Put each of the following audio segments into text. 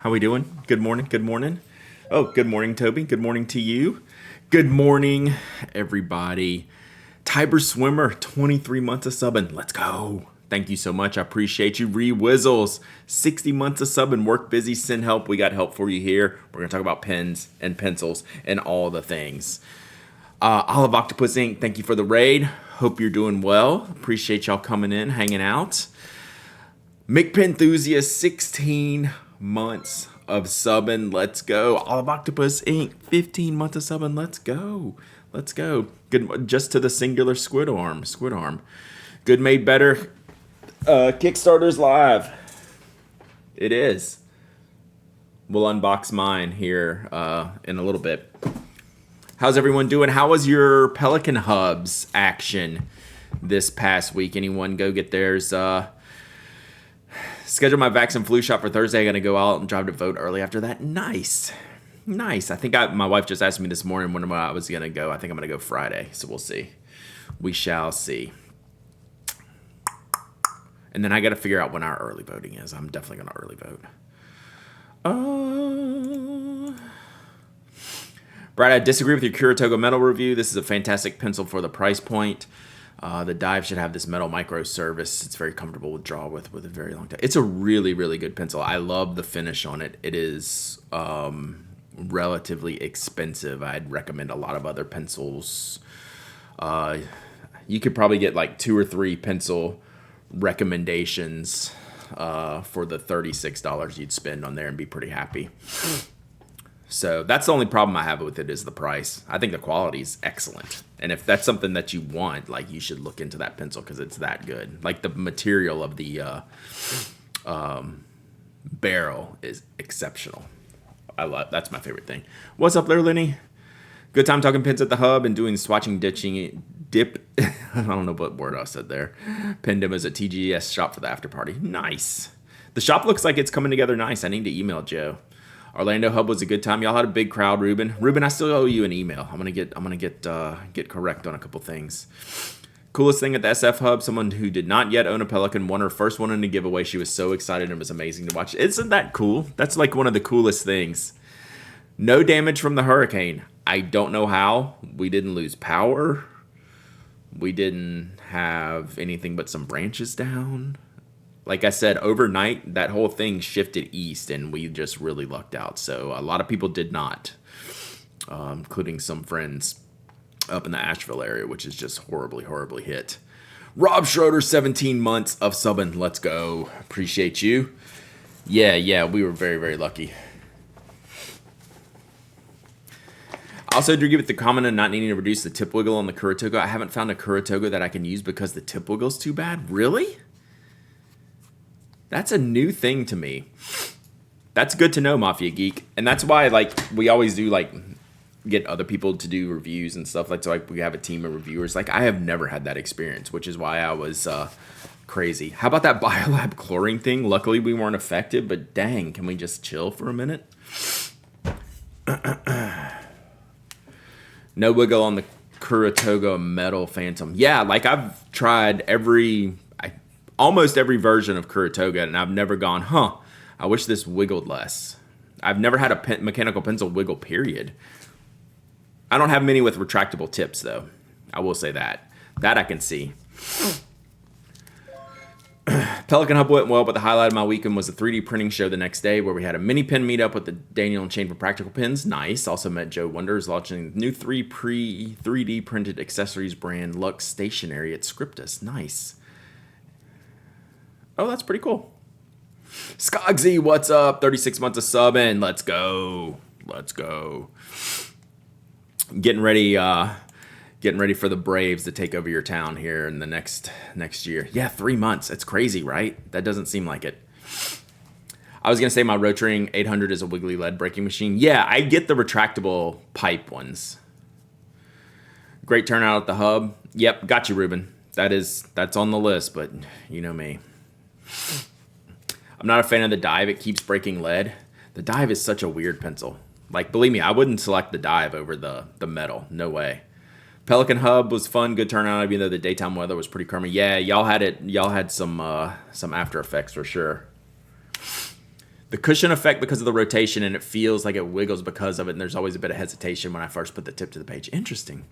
How we doing? Good morning. Good morning. Oh, good morning, Toby. Good morning to you. Good morning, everybody. Tiber Swimmer, 23 months of subbing. Let's go. Thank you so much. I appreciate you. Whizzles, 60 months of subbing. Work busy, send help. We got help for you here. We're going to talk about pens and pencils and all the things. Olive Octopus Inc., thank you for the raid. Hope you're doing well. Appreciate y'all coming in, hanging out. McPenthusiast, 16 months of subbing. Let's go. Olive Octopus Inc., 15 months of subbing. Let's go. Let's go. Good, just to the singular squid arm. Squid arm. Good made better. Kickstarter's live. It is. We'll unbox mine here in a little bit. How's everyone doing? How was your Pelican Hubs action this past week? Anyone go get theirs? Schedule my vaccine flu shot for Thursday. I'm going to go out and drive to vote early after that. Nice. Nice. I think my wife just asked me this morning when I was going to go. I think I'm going to go Friday, so we'll see. We shall see. And then I got to figure out when our early voting is. I'm definitely going to early vote. Brad, I disagree with your Kuratoga metal review. This is a fantastic pencil for the price point. The dive should have this metal micro service. It's very comfortable to draw with a very long time. It's a really, really good pencil. I love the finish on it. It is relatively expensive. I'd recommend a lot of other pencils. You could probably get like 2 or 3 pencil recommendations for the $36 you'd spend on there and be pretty happy. So that's the only problem I have with it is the price. I think the quality is excellent. And if that's something that you want, like you should look into that pencil because it's that good. Like the material of the barrel is exceptional. That's my favorite thing. What's up there, Lenny? Good time talking pins at the hub and doing swatching, dip. I don't know what word I said there. Pen demos at TGS shop for the after party. Nice. The shop looks like it's coming together nice. I need to email Joe. Orlando Hub was a good time. Y'all had a big crowd, Ruben. Ruben, I still owe you an email. I'm gonna get correct on a couple things. Coolest thing at the SF Hub, someone who did not yet own a Pelican won her first one in a giveaway. She was so excited and it was amazing to watch. Isn't that cool? That's like one of the coolest things. No damage from the hurricane. I don't know how. We didn't lose power. We didn't have anything but some branches down. Like I said, overnight, that whole thing shifted east, and we just really lucked out. So a lot of people did not, including some friends up in the Asheville area, which is just horribly, horribly hit. Rob Schroeder, 17 months of subbing. Let's go. Appreciate you. Yeah, we were very, very lucky. I also do give it the comment of not needing to reduce the tip wiggle on the Kuratoga. I haven't found a Kuratoga that I can use because the tip wiggle's too bad. Really? That's a new thing to me. That's good to know, Mafia Geek. And that's why, like, we always do, like, get other people to do reviews and stuff. Like, so, like, we have a team of reviewers. Like, I have never had that experience, which is why I was crazy. How about that Biolab chlorine thing? Luckily, we weren't affected, but dang, can we just chill for a minute? No wiggle on the Kuratoga Metal Phantom. Yeah, like, I've tried almost every version of Kuratoga, and I've never gone, I wish this wiggled less. I've never had a mechanical pencil wiggle, period. I don't have many with retractable tips, though. I will say that. That I can see. Pelican Hub went well, but the highlight of my weekend was a 3D printing show the next day where we had a mini pen meetup with the Daniel and Chain for Practical Pens. Nice. Also met Joe Wonders launching the new 3D printed accessories brand Lux Stationery at Scriptus. Nice. Oh, that's pretty cool. Skogsy, what's up? 36 months of subbing. Let's go. Let's go. Getting ready for the Braves to take over your town here in the next year. Yeah, 3 months. It's crazy, right? That doesn't seem like it. I was going to say my Rotring 800 is a wiggly lead breaking machine. Yeah, I get the retractable pipe ones. Great turnout at the hub. Yep, got you, Ruben. That's on the list, but you know me. I'm not a fan of the dive. It keeps breaking lead. The dive is such a weird pencil. Like, believe me, I wouldn't select the dive over the metal. No way. Pelican Hub was fun, good turnout, even though the daytime weather was pretty crummy. Yeah, y'all had some after effects for sure. The cushion effect because of the rotation, and it feels like it wiggles because of it, and there's always a bit of hesitation when I first put the tip to the page. Interesting.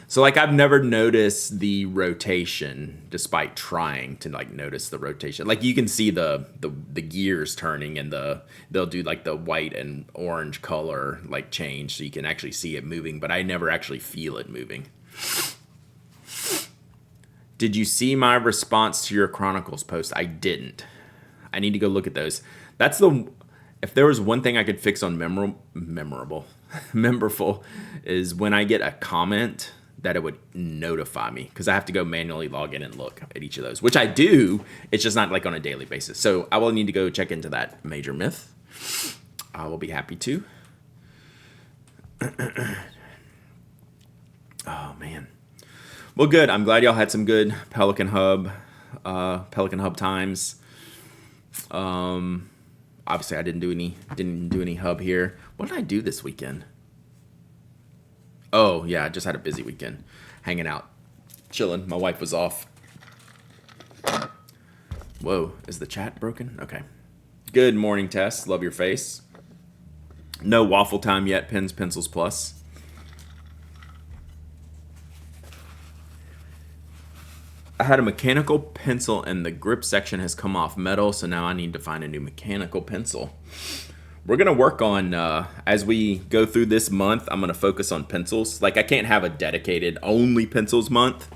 So like I've never noticed the rotation despite trying to like notice the rotation. Like you can see the gears turning, and they'll do like the white and orange color like change, so you can actually see it moving, but I never actually feel it moving. Did you see my response to your Chronicles post? I didn't. I need to go look at those. If there was one thing I could fix on Memberful is when I get a comment that it would notify me, because I have to go manually log in and look at each of those, which I do. It's just not like on a daily basis. So I will need to go check into that major myth. I will be happy to. Oh, man. Well, good. I'm glad y'all had some good Pelican Hub times. Obviously I didn't do any hub here. What did I do this weekend? Oh, yeah, I just had a busy weekend. Hanging out. Chilling. My wife was off. Whoa, is the chat broken? Okay. Good morning, Tess. Love your face. No waffle time yet, pens, pencils, plus. I had a mechanical pencil and the grip section has come off metal, so now I need to find a new mechanical pencil. We're going to work on, as we go through this month, I'm going to focus on pencils. Like, I can't have a dedicated only pencils month.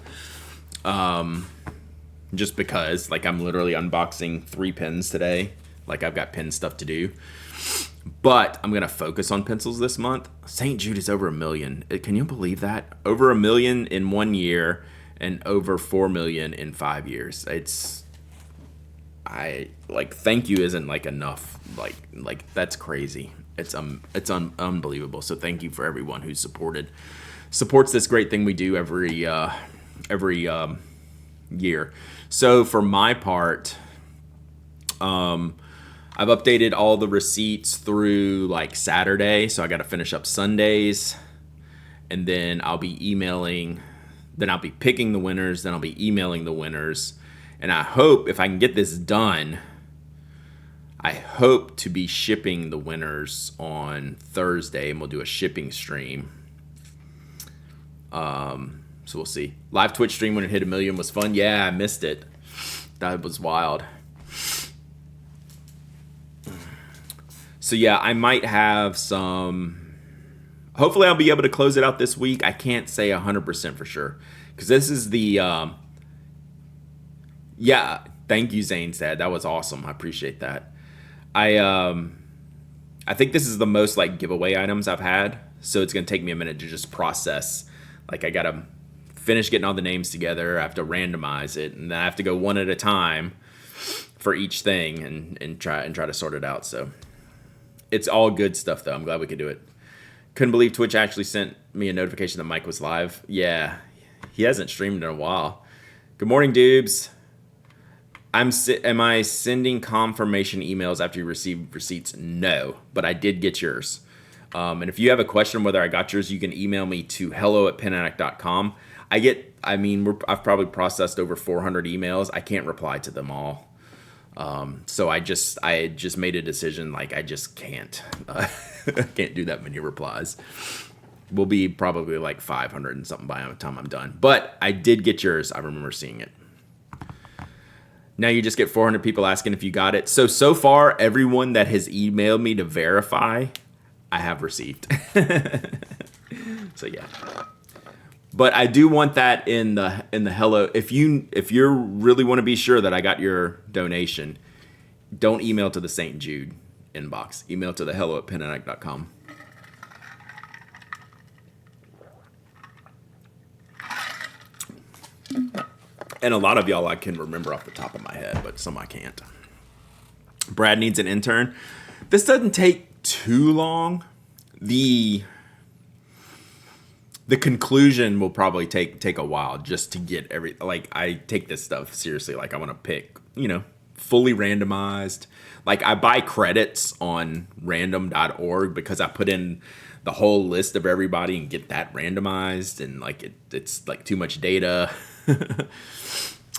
Just because, like, I'm literally unboxing 3 pens today. Like, I've got pen stuff to do. But I'm going to focus on pencils this month. St. Jude is over 1 million. Can you believe that? Over 1 million in 1 year and over 4 million in 5 years. Thank you isn't like enough. Like that's crazy. It's unbelievable. So thank you for everyone who supports this great thing we do every year. So for my part, I've updated all the receipts through like Saturday. So I got to finish up Sundays, and then I'll be emailing. Then I'll be picking the winners. Then I'll be emailing the winners. And I hope, if I can get this done, I hope to be shipping the winners on Thursday, and we'll do a shipping stream. So we'll see. Live Twitch stream when it hit 1 million was fun. Yeah, I missed it. That was wild. So yeah, I might have some. Hopefully I'll be able to close it out this week. I can't say 100% for sure, because this is the. Yeah, thank you, Zane said. That was awesome. I appreciate that. I think this is the most like giveaway items I've had, so it's gonna take me a minute to just process. Like I gotta finish getting all the names together. I have to randomize it, and then I have to go one at a time for each thing and try to sort it out. So it's all good stuff though. I'm glad we could do it. Couldn't believe Twitch actually sent me a notification that Mike was live. Yeah, he hasn't streamed in a while. Good morning, dudes. Am I sending confirmation emails after you receive receipts? No, but I did get yours. And if you have a question whether I got yours, you can email me to hello@penaddict.com. I've probably processed over 400 emails. I can't reply to them all. So I just made a decision, like I just can't. I can't do that many replies. We'll be probably like 500 and something by the time I'm done. But I did get yours. I remember seeing it. Now you just get 400 people asking if you got it. So far, everyone that has emailed me to verify, I have received. So yeah. But I do want that in the hello. If you really want to be sure that I got your donation, don't email to the St. Jude inbox. Email to the hello@penaddict.com. And a lot of y'all I can remember off the top of my head, but some I can't. Brad needs an intern. This doesn't take too long. The conclusion will probably take a while just to get I take this stuff seriously. Like I want to pick, fully randomized. Like I buy credits on random.org because I put in the whole list of everybody and get that randomized, and like it's like too much data.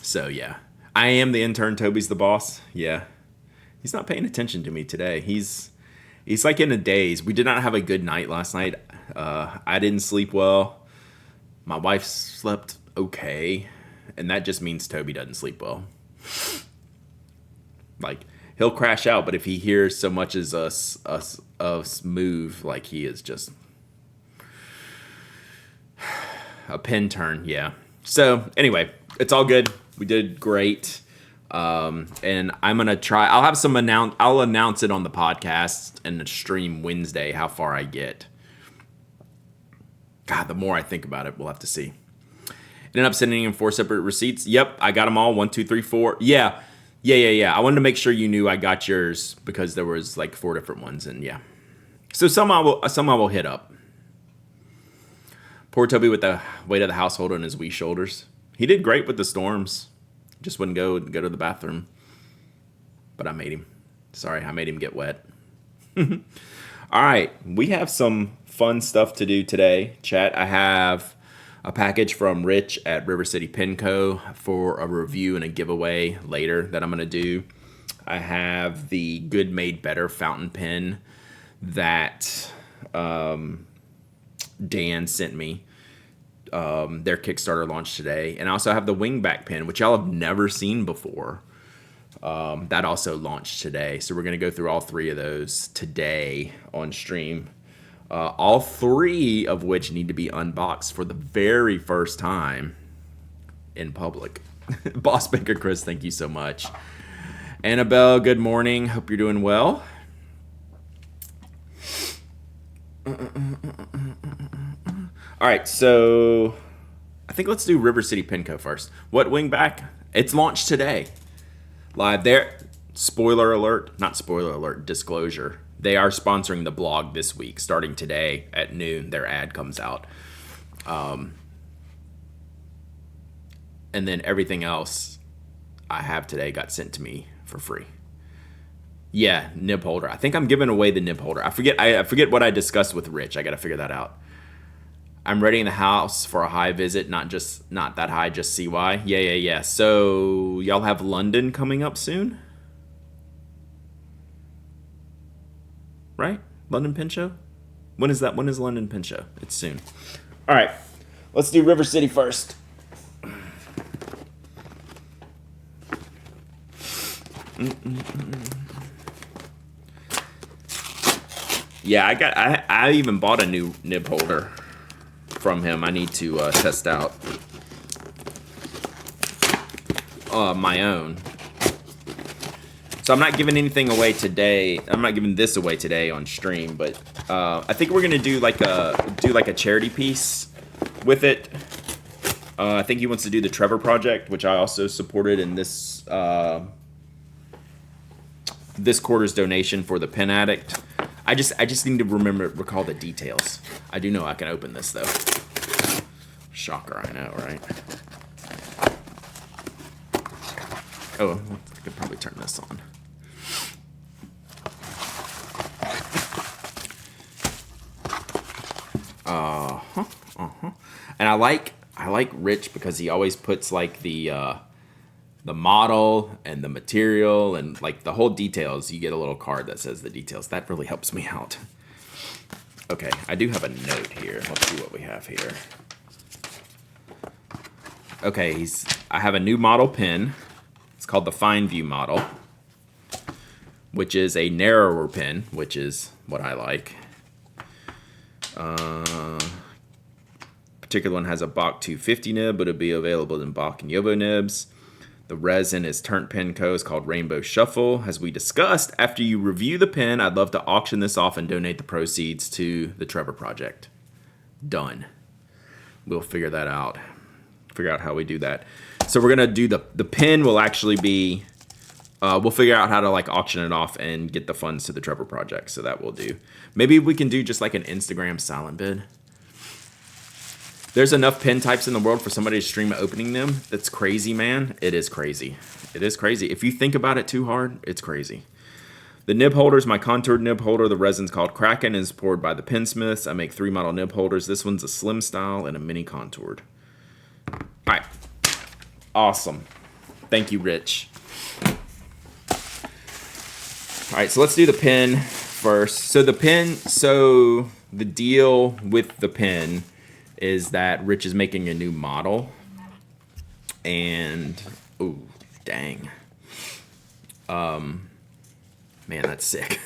So yeah, I am the intern. Toby's the boss. Yeah. He's not paying attention to me today. He's like in a daze. We did not have a good night last night. I didn't sleep well. My wife slept okay, and that just means Toby doesn't sleep well. Like, he'll crash out, but if he hears so much as us move, like, he is just a pin turn. Yeah. So anyway, it's all good. We did great. And I'm gonna try. I'll announce it on the podcast and the stream Wednesday how far I get. God, the more I think about it, we'll have to see. Ended up sending in 4 separate receipts. Yep, I got them all. 1, 2, 3, 4. Yeah. I wanted to make sure you knew I got yours because there was like 4 different ones, and yeah. So some I will hit up. Poor Toby with the weight of the household on his wee shoulders. He did great with the storms. Just wouldn't go to the bathroom. But I made him. Sorry, I made him get wet. All right, we have some fun stuff to do today. Chat, I have a package from Rich at River City Pen Co. for a review and a giveaway later that I'm going to do. I have the Good Made Better fountain pen that Dan sent me. Their Kickstarter launched today. And I also have the Wingback pen, which y'all have never seen before. That also launched today. So we're going to go through all 3 of those today on stream. All 3 of which need to be unboxed for the very first time in public. Boss Baker Chris, thank you so much. Annabelle, good morning. Hope you're doing well. All right, so I think let's do River City Pen Co. first. What Wingback? It's launched today. Live there. Spoiler alert. Not spoiler alert, disclosure. They are sponsoring the blog this week. Starting today at noon, their ad comes out. And then everything else I have today got sent to me for free. Yeah, nib holder. I think I'm giving away the nib holder. I forget what I discussed with Rich. I got to figure that out. I'm readying the house for a high visit, not that high, just CY. Yeah. So y'all have London coming up soon? Right? London Pen Show? When is that? When is London Pen Show? It's soon. All right. Let's do River City first. Yeah, I even bought a new nib holder from him. I need to test out my own. So I'm not giving anything away today. I'm not giving this away today on stream, but I think we're gonna do like a charity piece with it. I think he wants to do the Trevor Project, which I also supported in this this quarter's donation for the Pen Addict. I just need to recall the details. I do know I can open this though. Shocker, I know, right? Oh, I could probably turn this on. And I like Rich because he always puts like the model and the material and like the whole details. You get a little card that says the details. That really helps me out. Okay, I do have a note here. Let's see what we have here. Okay, I have a new model pen. It's called the Fine View model, which is a narrower pen, which is what I like. Particular one has a Bach 250 nib, but it'll be available in Bach and Yobo nibs. The resin is Turnt Pen Co. It's called Rainbow Shuffle. As we discussed, after you review the pen, I'd love to auction this off and donate the proceeds to the Trevor Project. Done. We'll figure that out. Figure out how we do that. So we're gonna do the pen will actually be. We'll figure out how to like auction it off and get the funds to the Trevor Project. So that we'll do. Maybe we can do just like an Instagram silent bid. There's enough pen types in the world for somebody to stream opening them. That's crazy, man. It is crazy. It is crazy. If you think about it too hard, it's crazy. The nib holder is my contoured nib holder. The resin's called Kraken and is poured by the Pensmiths. I make 3 model nib holders. This one's a slim style and a mini contoured. All right. Awesome. Thank you, Rich. All right, so let's do the pen first. So the deal with the pen is that Rich is making a new model. And, oh, dang. Man, that's sick.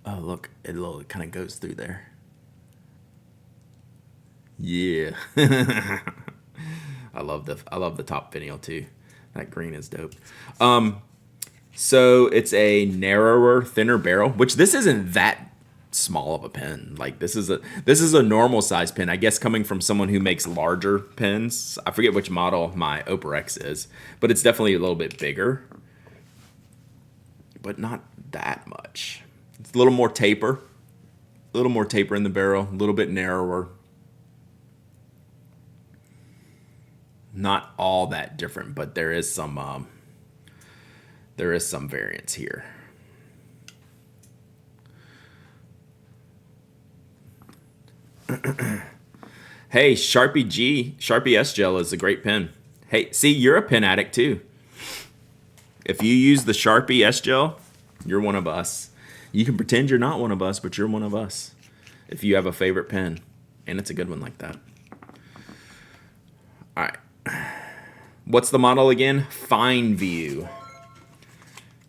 Oh, look, it kind of goes through there. Yeah. I love the top finial too. That green is dope. So it's a narrower, thinner barrel, which this isn't that small of a pen. Like this is a normal size pen. I guess coming from someone who makes larger pens. I forget which model my Opera X is, but it's definitely a little bit bigger. But not that much. It's a little more taper. A little more taper in the barrel, a little bit narrower. Not all that different, but there is some variance here. Hey, Sharpie S Gel is a great pen. Hey, see, you're a pen addict too. If you use the Sharpie S Gel, you're one of us. You can pretend you're not one of us, but you're one of us. If you have a favorite pen, and it's a good one like that. All right. What's the model again? Fine View.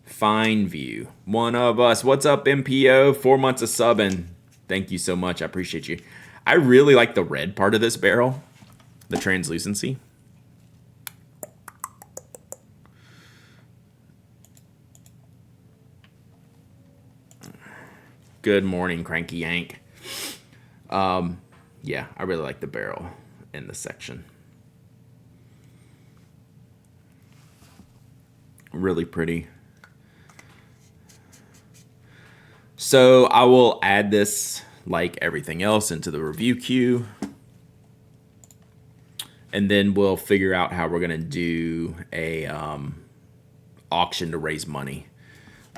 Fine View. One of us. What's up, MPO? 4 months of subbing. Thank you so much. I appreciate you. I really like the red part of this barrel, the translucency. Good morning, Cranky Yank. Yeah, I really like the barrel in this section. Really pretty. So I will add this, like everything else, into the review queue. And then we'll figure out how we're going to do a auction to raise money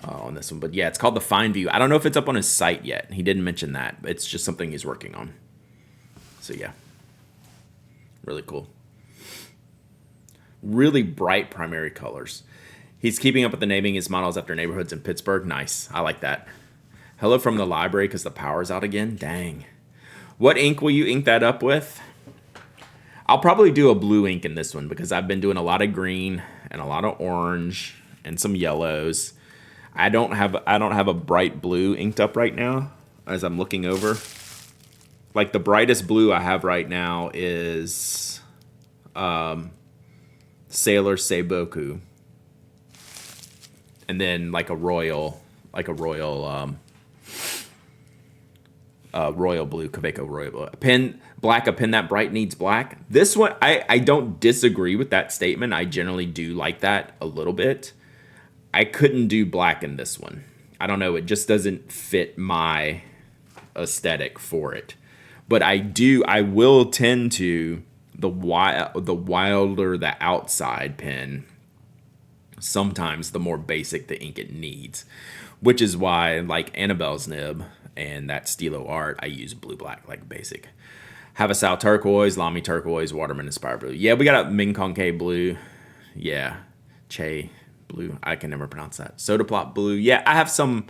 on this one. But yeah, it's called the Fine View. I don't know if it's up on his site yet. He didn't mention that. It's just something he's working on. So yeah, really cool. Really bright primary colors. He's keeping up with the naming his models after neighborhoods in Pittsburgh. Nice. I like that. Hello from the library because the power's out again. Dang. What ink will you ink that up with? I'll probably do a blue ink in this one because I've been doing a lot of green and a lot of orange and some yellows. I don't have a bright blue inked up right now as I'm looking over. Like the brightest blue I have right now is Sailor Seiboku. And then like a royal royal blue, Kaweco royal blue. A pen that bright needs black. This one, I don't disagree with that statement. I generally do like that a little bit. I couldn't do black in this one. I don't know. It just doesn't fit my aesthetic for it. But I will tend to the wilder the outside pen. Sometimes the more basic the ink it needs, which is why like Annabelle's nib and that Stilo Art, I use blue-black like basic. Havasu turquoise, Lamy turquoise, Waterman inspired blue. Yeah, we got a Ming Concave blue. Yeah, Che blue. I can never pronounce that. Soda Plot blue. Yeah, I have some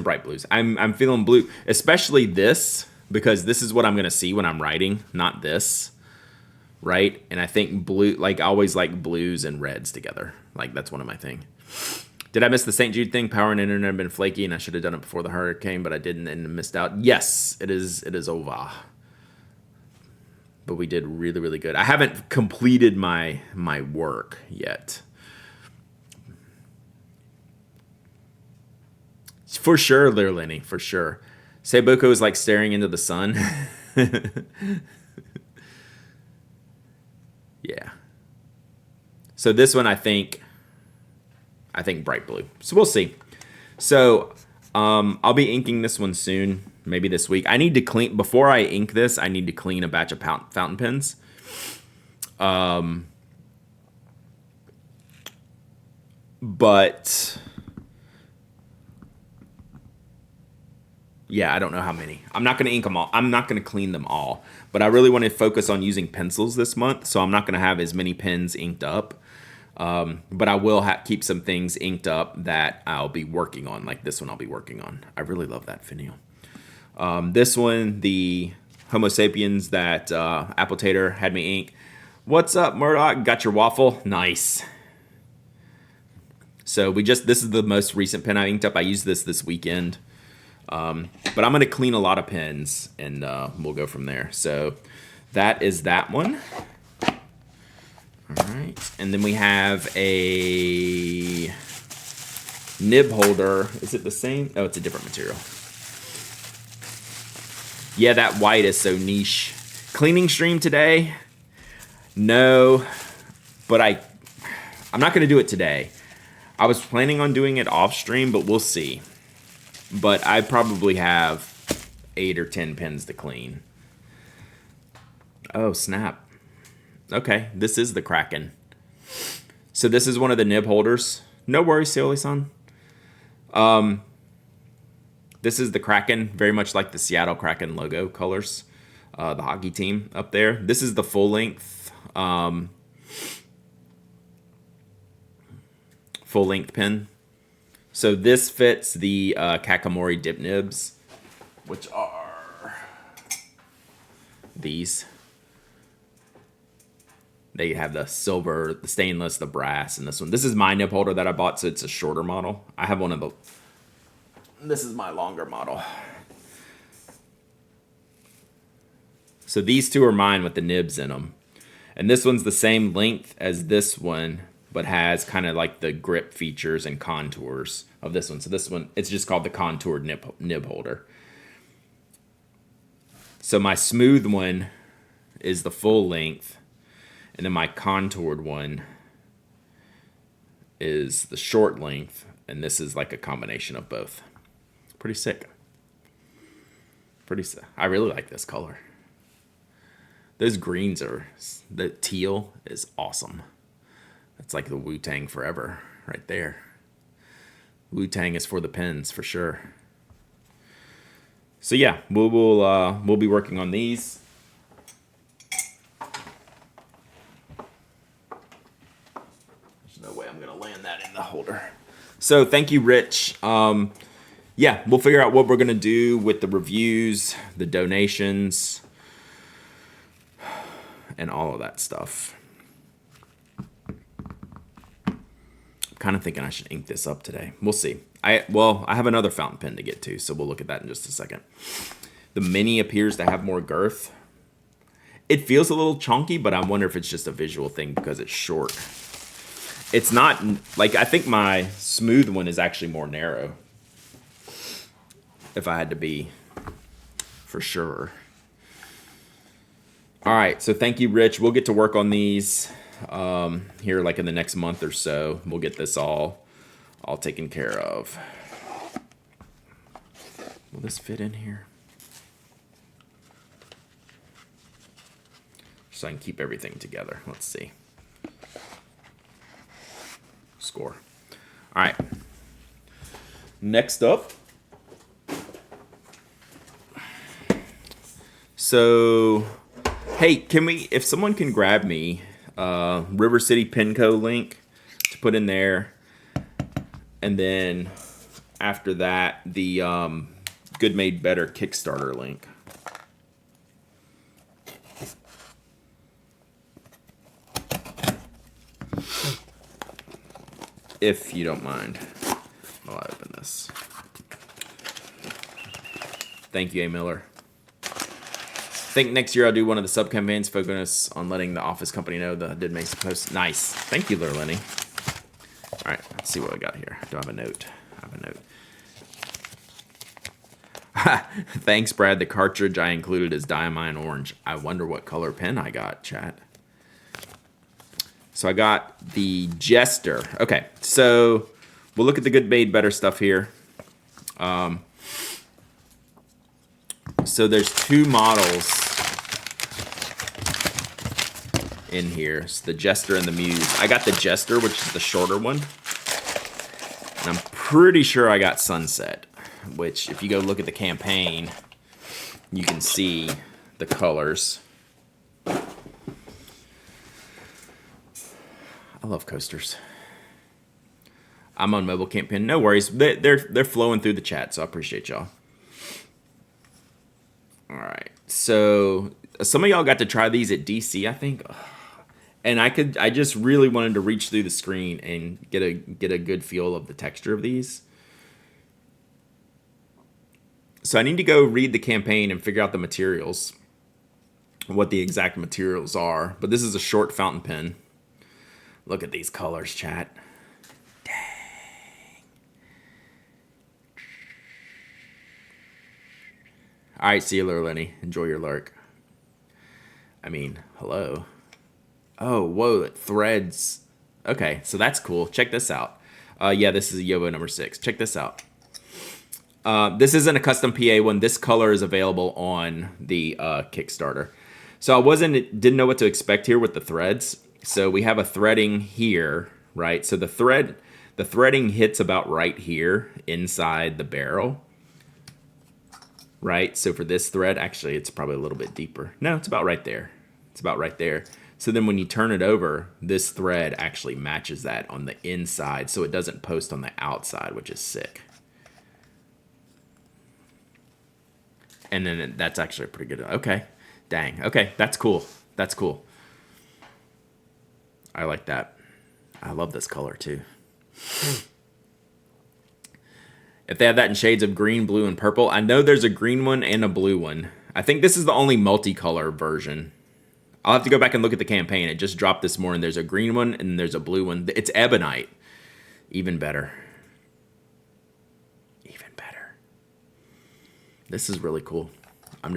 bright blues. I'm feeling blue, especially this because this is what I'm gonna see when I'm writing, not this. Right? And I think blue, like I always like blues and reds together. Like that's one of my things. Did I miss the St. Jude thing? Power and internet have been flaky and I should have done it before the hurricane, but I didn't and missed out. Yes, it is over. But we did really, really good. I haven't completed my work yet. For sure, Lenny, for sure. Seiboku is like staring into the sun. Yeah. So this one, I think bright blue. So we'll see. So I'll be inking this one soon, maybe this week. I need to clean, before I ink this, I need to clean a batch of fountain pens. But Yeah, I don't know how many. I'm not going to ink them all. I'm not going to clean them all. But I really want to focus on using pencils this month, so I'm not going to have as many pens inked up. But I will keep some things inked up that I'll be working on, like this one I'll be working on. I really love that finial. This one, the Homo sapiens that Apple Tater had me ink. What's up, Murdoch? Got your waffle? Nice. So this is the most recent pen I inked up. I used this weekend. But I'm going to clean a lot of pens, and we'll go from there. So that is that one. All right. And then we have a nib holder. Is it the same? Oh, it's a different material. Yeah, that white is so niche. Cleaning stream today? No, but I'm not going to do it today. I was planning on doing it off stream, but we'll see. But I probably have 8 or 10 pens to clean. Oh, snap. Okay, this is the Kraken. So this is one of the nib holders. No worries, Seoli-san. This is the Kraken, very much like the Seattle Kraken logo colors. The hockey team up there. This is the full length pen. So this fits the Kakamori dip nibs, which are these. They have the silver, the stainless, the brass, and this one. This is my nib holder that I bought, so it's a shorter model. I have one of the... This is my longer model. So these two are mine with the nibs in them. And this one's the same length as this one, but has kind of like the grip features and contours of this one. So this one, it's just called the contoured nib holder. So my smooth one is the full length, and then my contoured one is the short length, and this is like a combination of both. Pretty sick. Pretty sick. I really like this color. Those greens the teal is awesome. It's like the Wu-Tang forever right there. Wu-Tang is for the pens for sure. So yeah, we'll be working on these. There's no way I'm gonna land that in the holder. So thank you, Rich. Yeah, we'll figure out what we're gonna do with the reviews, the donations, and all of that stuff. I'm kind of thinking I should ink this up today. We'll see. I have another fountain pen to get to, so we'll look at that in just a second. The Mini appears to have more girth. It feels a little chunky, but I wonder if it's just a visual thing because it's short. It's not, like, I think my smooth one is actually more narrow. If I had to be for sure. All right, so thank you, Rich. We'll get to work on these here like in the next month or so. We'll get this all taken care of. Will this fit in here? So I can keep everything together. Let's see. Score. All right. Next up. So, hey, if someone can grab me River City Penco link to put in there, and then after that, the Good Made Better Kickstarter link. If you don't mind, while I open this. Thank you, A. Miller. I think next year I'll do one of the sub campaigns focus on letting the office company know that I did make some posts. Nice. Thank you, Lurlenny. All right, let's see what I got here. Do I have a note? I have a note. Thanks, Brad. The cartridge I included is Diamine Orange. I wonder what color pen I got, chat. So I got the Jester. Okay, so we'll look at the Good Made Better stuff here. So there's two models in here. It's the Jester and the Muse. I got the Jester, which is the shorter one. And I'm pretty sure I got Sunset. which if you go look at the campaign, you can see the colors. I love coasters. I'm on mobile campaign. No worries. They're flowing through the chat, so I appreciate y'all. All right. So some of y'all got to try these at DC, I think. And I just really wanted to reach through the screen and get a good feel of the texture of these. So I need to go read the campaign and figure out the materials, what the exact materials are. But this is a short fountain pen. Look at these colors, chat. Dang. All right, see you later, Lenny. Enjoy your lurk. I mean, hello. Oh, whoa, it threads. Okay, so that's cool. Check this out. Yeah, this is a Yovo number 6. Check this out. This isn't a custom PA one. This color is available on the Kickstarter. So I didn't know what to expect here with the threads. So we have a threading here, right? So the threading hits about right here inside the barrel, right? So for this thread, actually, it's probably a little bit deeper. No, it's about right there. It's about right there. So then when you turn it over, this thread actually matches that on the inside, so it doesn't post on the outside, which is sick. And then that's actually pretty good. Okay, dang. Okay, that's cool. That's cool. I like that. I love this color too. If they have that in shades of green, blue, and purple, I know there's a green one and a blue one. I think this is the only multicolor version. I'll have to go back and look at the campaign. It just dropped this morning. There's a green one and there's a blue one. It's ebonite. Even better. Even better. This is really cool. And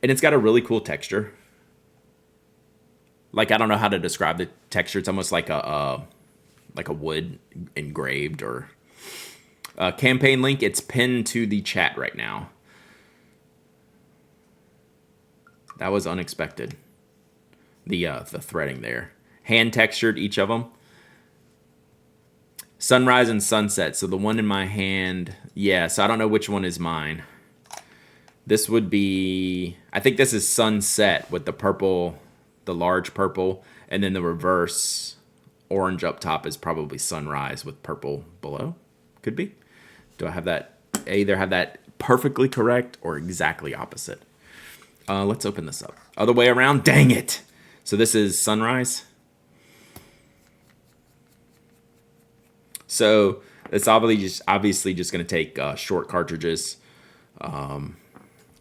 it's got a really cool texture. Like, I don't know how to describe the texture. It's almost like a wood engraved or campaign link. It's pinned to the chat right now. That was unexpected. The threading there. Hand textured, each of them. Sunrise and sunset. So the one in my hand, yeah, so I don't know which one is mine. This would be, I think this is sunset with the purple, the large purple, and then the reverse orange up top is probably sunrise with purple below. Could be. Do I have that? I either have that perfectly correct or exactly opposite. Let's open this up. Other way around. Dang it. So this is sunrise. So it's obviously just going to take short cartridges.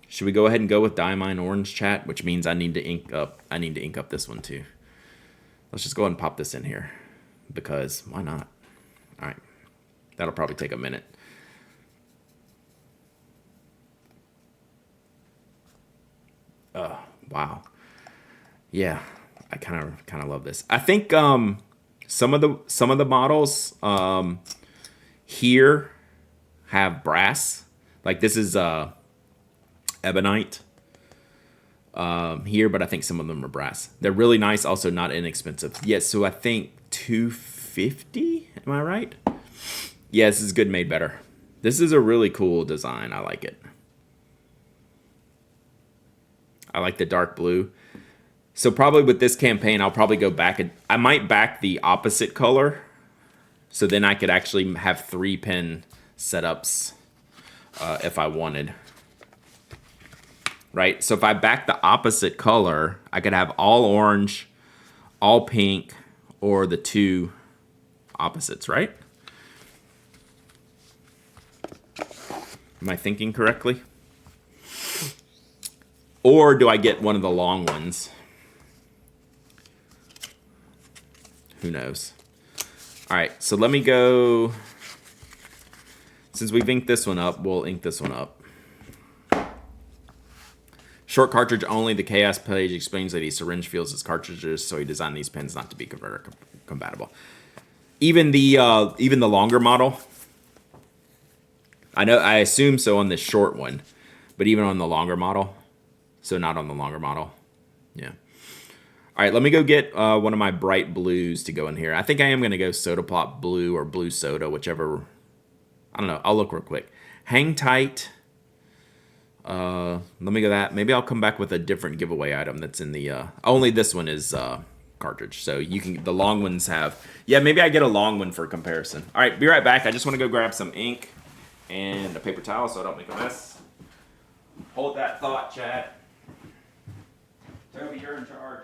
Should we go ahead and go with Diamine Orange, chat? Which means I need to ink up this one too. Let's just go ahead and pop this in here because why not? All right, that'll probably take a minute. Wow. Yeah, I kind of love this. I think some of the models here have brass. Like this is ebonite here, but I think some of them are brass. They're really nice, also not inexpensive. Yes, so I think $250. Am I right? Yeah, this is good made better. This is a really cool design. I like it. I like the dark blue. So probably with this campaign, I'll probably go back. I might back the opposite color. So then I could actually have 3-pin setups if I wanted. Right? So if I back the opposite color, I could have all orange, all pink, or the 2 opposites, right? Am I thinking correctly? Or do I get one of the long ones? Who knows? All right, so let me go. Since we've inked this one up, we'll ink this one up. Short cartridge only. The Chaos page explains that he syringe feels his cartridges, so he designed these pens not to be converter compatible. Even the longer model. I assume so on this short one, but even on the longer model. So not on the longer model. Yeah. All right, let me go get one of my bright blues to go in here. I think I am going to go Soda Pop Blue or Blue Soda, whichever. I don't know. I'll look real quick. Hang tight. Let me go that. Maybe I'll come back with a different giveaway item that's in the. Only this one is cartridge, so you can. The long ones have. Yeah, maybe I get a long one for comparison. All right, be right back. I just want to go grab some ink and a paper towel so I don't make a mess. Hold that thought, chat. Toby, you're in charge.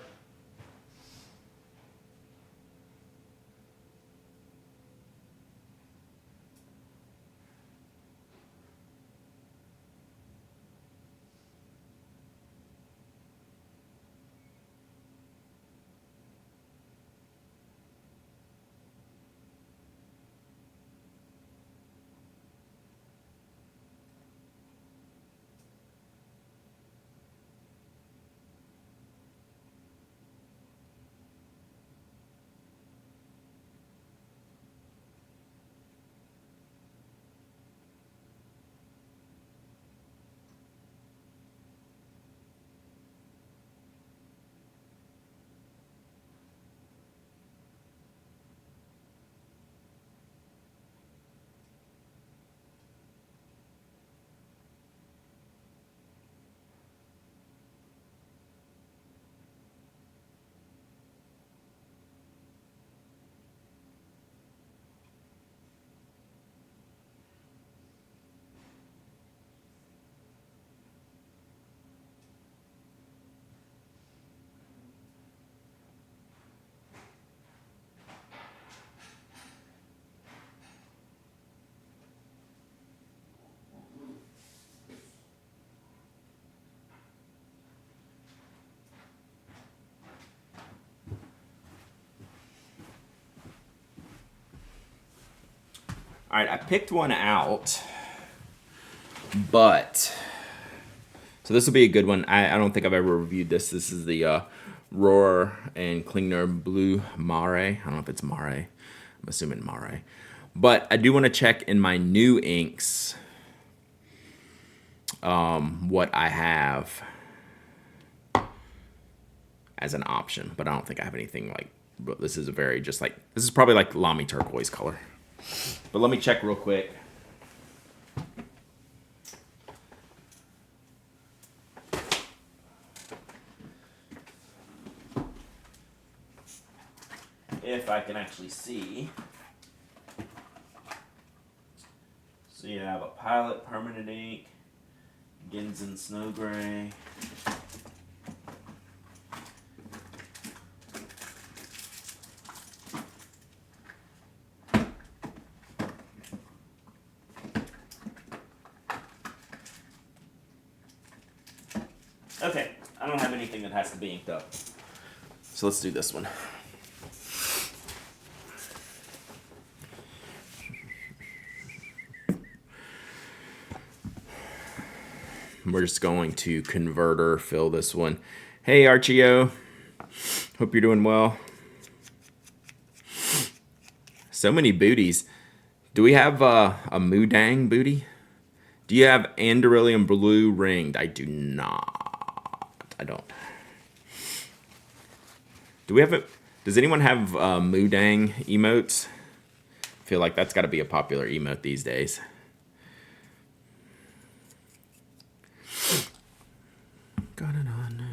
All right, I picked one out, but so this will be a good one. I don't think I've ever reviewed this. This is the Rohr and Klingner Blue Mare. I don't know if it's Mare. I'm assuming Mare. But I do want to check in my new inks what I have as an option. But I don't think I have anything like, but this is a very just like, this is probably like Lamy turquoise color. But let me check real quick. If I can actually see. So you have a Pilot Permanent Ink, Ginsen Snow Gray. Okay, I don't have anything that has to be inked up. So let's do this one. We're just going to converter fill this one. Hey, Archio. Hope you're doing well. So many booties. Do we have a Mudang booty? Do you have Anderillium Blue Ringed? I do not. I don't. Do we have it? Does anyone have Mudang emotes? I feel like that's got to be a popular emote these days. Got it on.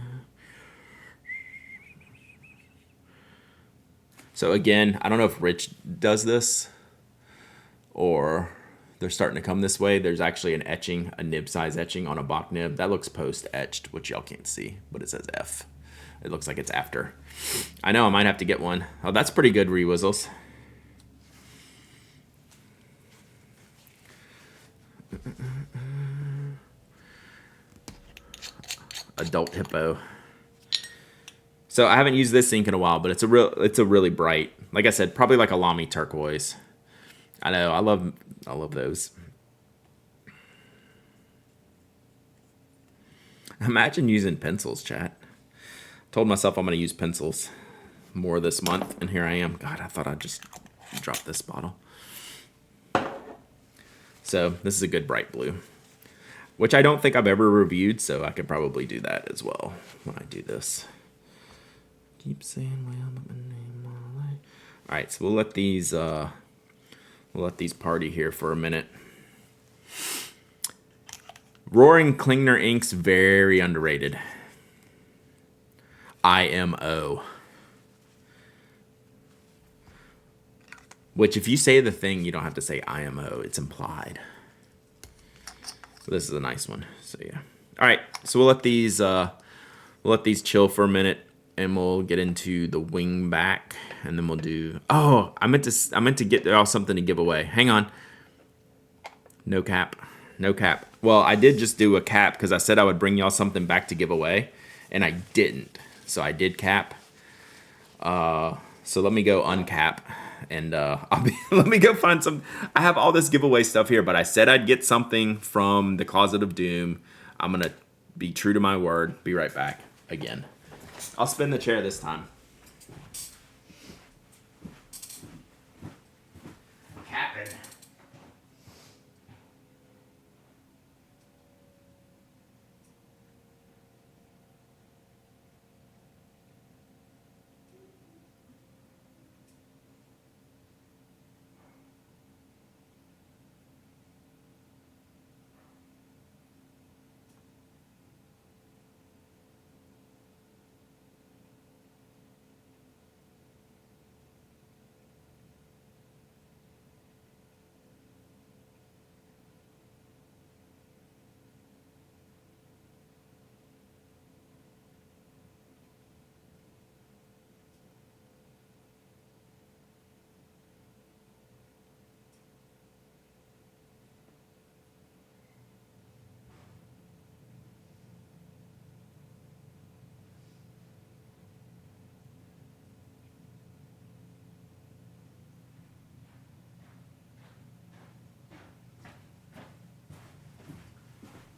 So again, I don't know if Rich does this or they're starting to come this way. There's actually an etching, a nib size etching on a Bach nib. That looks post etched, which y'all can't see, but it says F. It looks like it's after. I know I might have to get one. Oh, that's pretty good, Rewizzles. Adult Hippo. So I haven't used this ink in a while, but it's a really bright. Like I said, probably like a Lamy turquoise. I know, I love those. Imagine using pencils, chat. Told myself I'm going to use pencils more this month, and here I am. God, I thought I'd just drop this bottle. So this is a good bright blue, which I don't think I've ever reviewed, so I could probably do that as well when I do this. Keep saying well, but my name all right. All right, so we'll let these party here for a minute. Roaring Klingner inks, very underrated. IMO. Which, if you say the thing, you don't have to say IMO. It's implied. So this is a nice one. So yeah. All right. So we'll let these chill for a minute, and we'll get into the Wingback, and then we'll do. Oh, I meant to get y'all something to give away. Hang on. No cap. No cap. Well, I did just do a cap because I said I would bring y'all something back to give away, and I didn't. So I did cap. So let me go uncap, and let me go find some. I have all this giveaway stuff here, but I said I'd get something from the Closet of Doom. I'm gonna be true to my word. Be right back again. I'll spin the chair this time. Capping.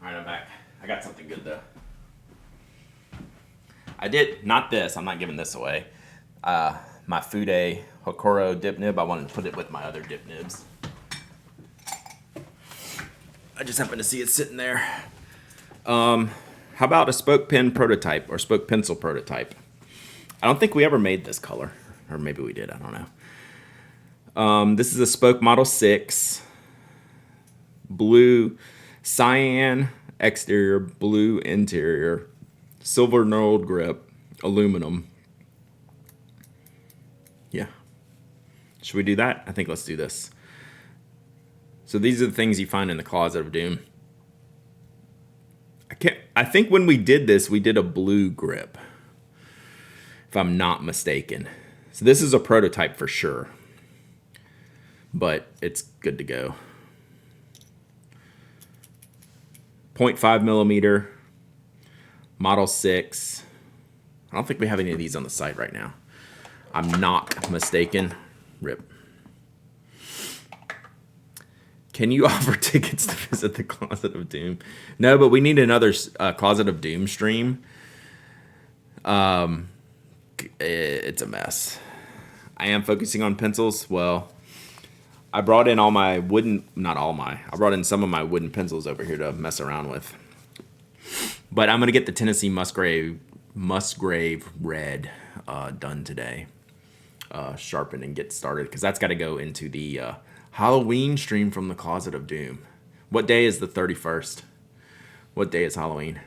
All right, I'm back. I got something good though. I did not this. I'm not giving this away. My Fude Hokoro dip nib. I wanted to put it with my other dip nibs. I just happened to see it sitting there. How about a spoke pen prototype or spoke pencil prototype? I don't think we ever made this color, or maybe we did. I don't know. This is a spoke model 6, blue cyan exterior, blue interior, silver knurled grip, aluminum. Yeah. Should we do that? I think let's do this. So these are the things you find in the Closet of Doom. I think when we did this, we did a blue grip, if I'm not mistaken. So this is a prototype for sure, but it's good to go. 0.5 millimeter, model 6. I don't think we have any of these on the site right now. I'm not mistaken. Rip. Can you offer tickets to visit the Closet of Doom? No, but we need another Closet of Doom stream. It's a mess. I am focusing on pencils. Well, I brought in all my wooden, not all my, I brought in some of my wooden pencils over here to mess around with. But I'm going to get the Tennessee Musgrave Red done today. Sharpen and get started, because that's got to go into the Halloween stream from the Closet of Doom. What day is the 31st? What day is Halloween?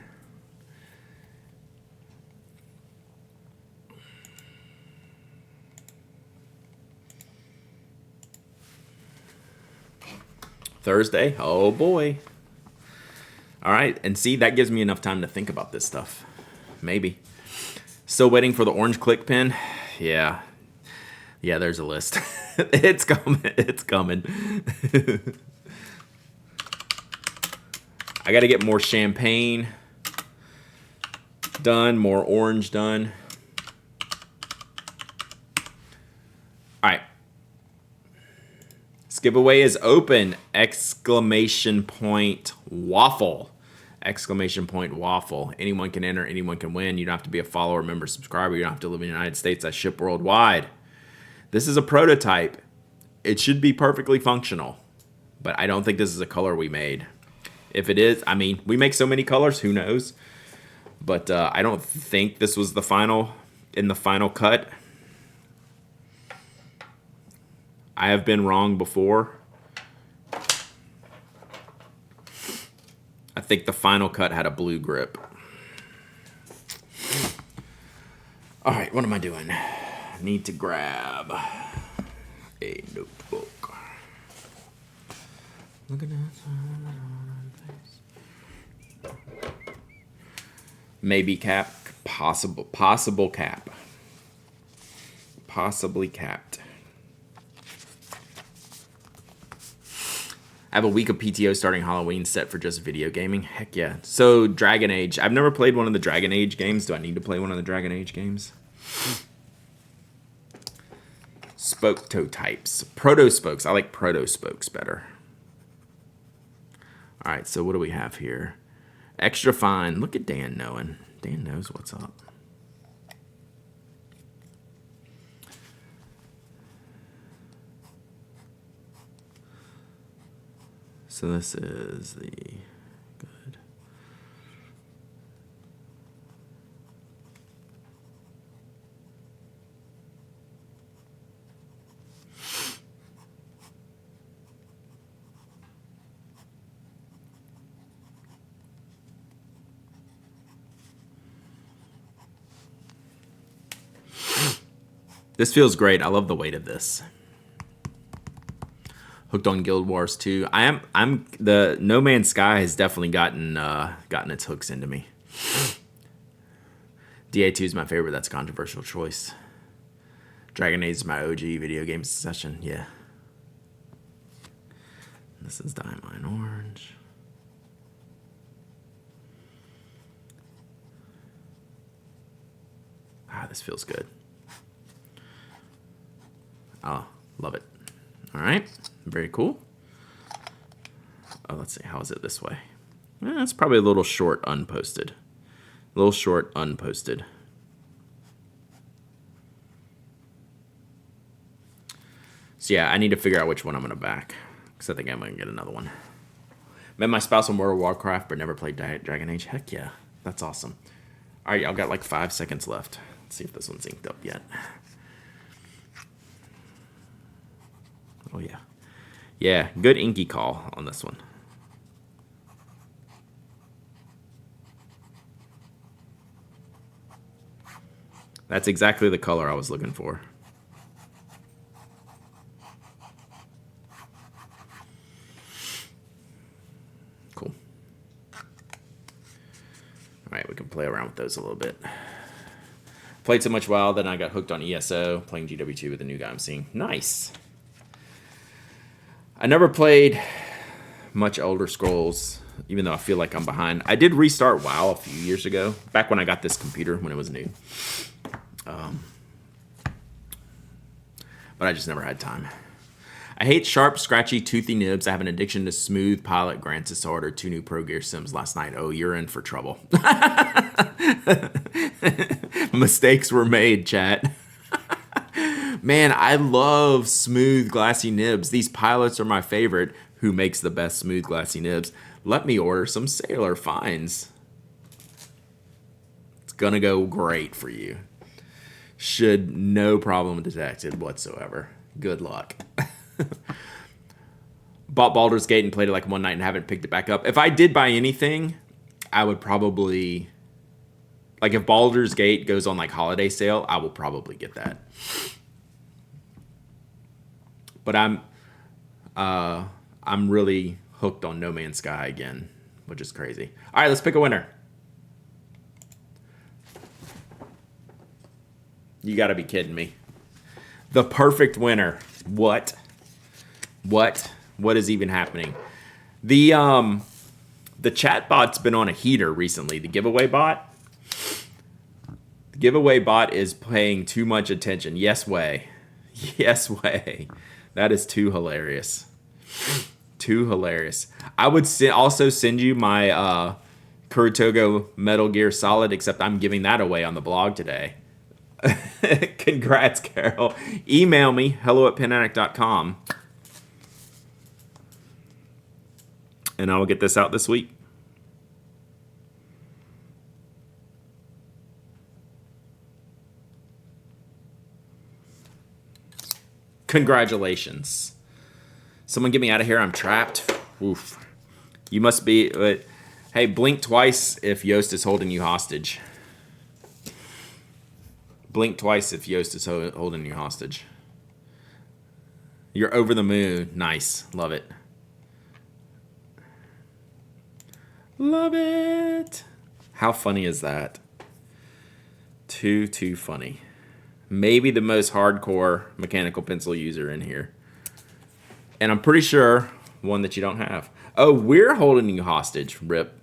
Thursday? Oh boy. All right, and see, that gives me enough time to think about this stuff. Maybe. Still waiting for the orange click pen? Yeah. Yeah, there's a list. It's coming. It's coming. I got to get more champagne done, more orange done. All right. This giveaway is open! Exclamation point waffle. Exclamation point waffle. Anyone can enter, anyone can win. You don't have to be a follower, member, subscriber. You don't have to live in the United States. I ship worldwide. This is a prototype. It should be perfectly functional, but I don't think this is a color we made. If it is, I mean, we make so many colors, who knows? But I don't think this was the final, in the final cut. I have been wrong before. I think the final cut had a blue grip. All right, what am I doing? I need to grab a notebook. Look at that. Maybe cap, possible cap. Possibly capped. I have a week of PTO starting Halloween set for just video gaming. Heck yeah. So Dragon Age. I've never played one of the Dragon Age games. Do I need to play one of the Dragon Age games? Spoke toe types. Proto spokes. I like proto spokes better. All right, so what do we have here? Extra fine. Look at Dan knowing. Dan knows what's up. So this is the good. This feels great. I love the weight of this. Hooked on Guild Wars 2. I'm the No Man's Sky has definitely gotten its hooks into me. DA2 is my favorite. That's a controversial choice. Dragon Age is my OG video game session. Yeah. This is Diamond Orange. Ah, this feels good. Oh, love it. All right, very cool. Oh, let's see, how is it this way? It's probably a little short unposted. A little short unposted. So yeah, I need to figure out which one I'm gonna back, because I think I'm gonna get another one. Met my spouse on World of Warcraft, but never played Dragon Age. Heck yeah, that's awesome. All right, y'all got like 5 seconds left. Let's see if this one's inked up yet. Oh, yeah. Yeah, good inky call on this one. That's exactly the color I was looking for. Cool. All right, we can play around with those a little bit. Played so much WoW, then I got hooked on ESO, playing GW2 with a new guy I'm seeing. Nice. I never played much Elder Scrolls, even though I feel like I'm behind. I did restart WoW a few years ago, back when I got this computer when it was new. But I just never had time. I hate sharp, scratchy, toothy nibs. I have an addiction to smooth pilot, grants a sword, or 2 new Pro Gear Sims last night. Oh, you're in for trouble. Mistakes were made, chat. Man, I love smooth, glassy nibs. These pilots are my favorite. Who makes the best smooth, glassy nibs? Let me order some Sailor Fines. It's gonna go great for you. Should no problem detected whatsoever. Good luck. Bought Baldur's Gate and played it like one night and haven't picked it back up. If I did buy anything, I would probably... Like if Baldur's Gate goes on like holiday sale, I will probably get that. But I'm really hooked on No Man's Sky again, which is crazy. All right, let's pick a winner. You got to be kidding me. The perfect winner. What? What is even happening? The chat bot's been on a heater recently. The giveaway bot. The giveaway bot is paying too much attention. Yes way. Yes way. That is too hilarious. Too hilarious. I would also send you my Kurotogo Metal Gear Solid, except I'm giving that away on the blog today. Congrats, Carol. Email me, hello@penaddict.com. And I will get this out this week. Congratulations. Someone get me out of here. I'm trapped. Oof. You must be... Hey, blink twice if Yost is holding you hostage. Blink twice if Yost is holding you hostage. You're over the moon. Nice. Love it. Love it. How funny is that? Too funny. Maybe the most hardcore mechanical pencil user in here. And I'm pretty sure one that you don't have. Oh, we're holding you hostage, Rip.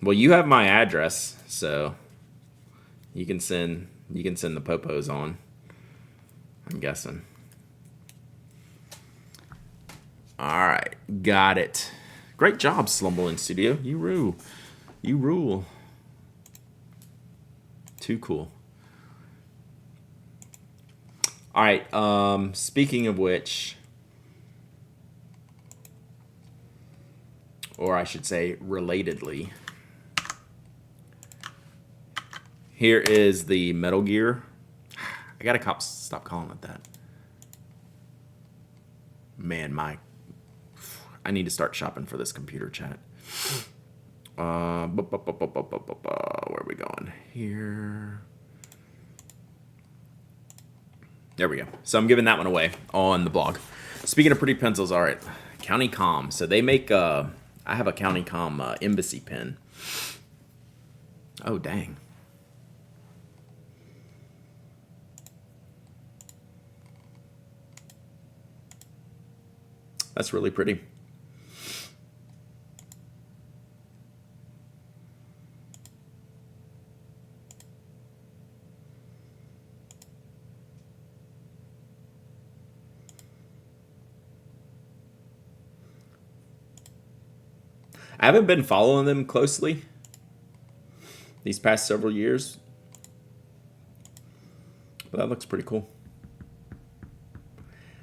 Well, you have my address, so you can send the popos on. I'm guessing. All right, got it. Great job, Slumberland Studio. You rule. You rule. Too cool. All right. Speaking of which, or I should say, relatedly, here is the Metal Gear. I gotta stop calling it that. Man, I need to start shopping for this computer, chat. Where are we going? Here. There we go. So I'm giving that one away on the blog. Speaking of pretty pencils, all right. County Com. So they make, I have a County Com embassy pen. Oh, dang. That's really pretty. I haven't been following them closely these past several years, but that looks pretty cool.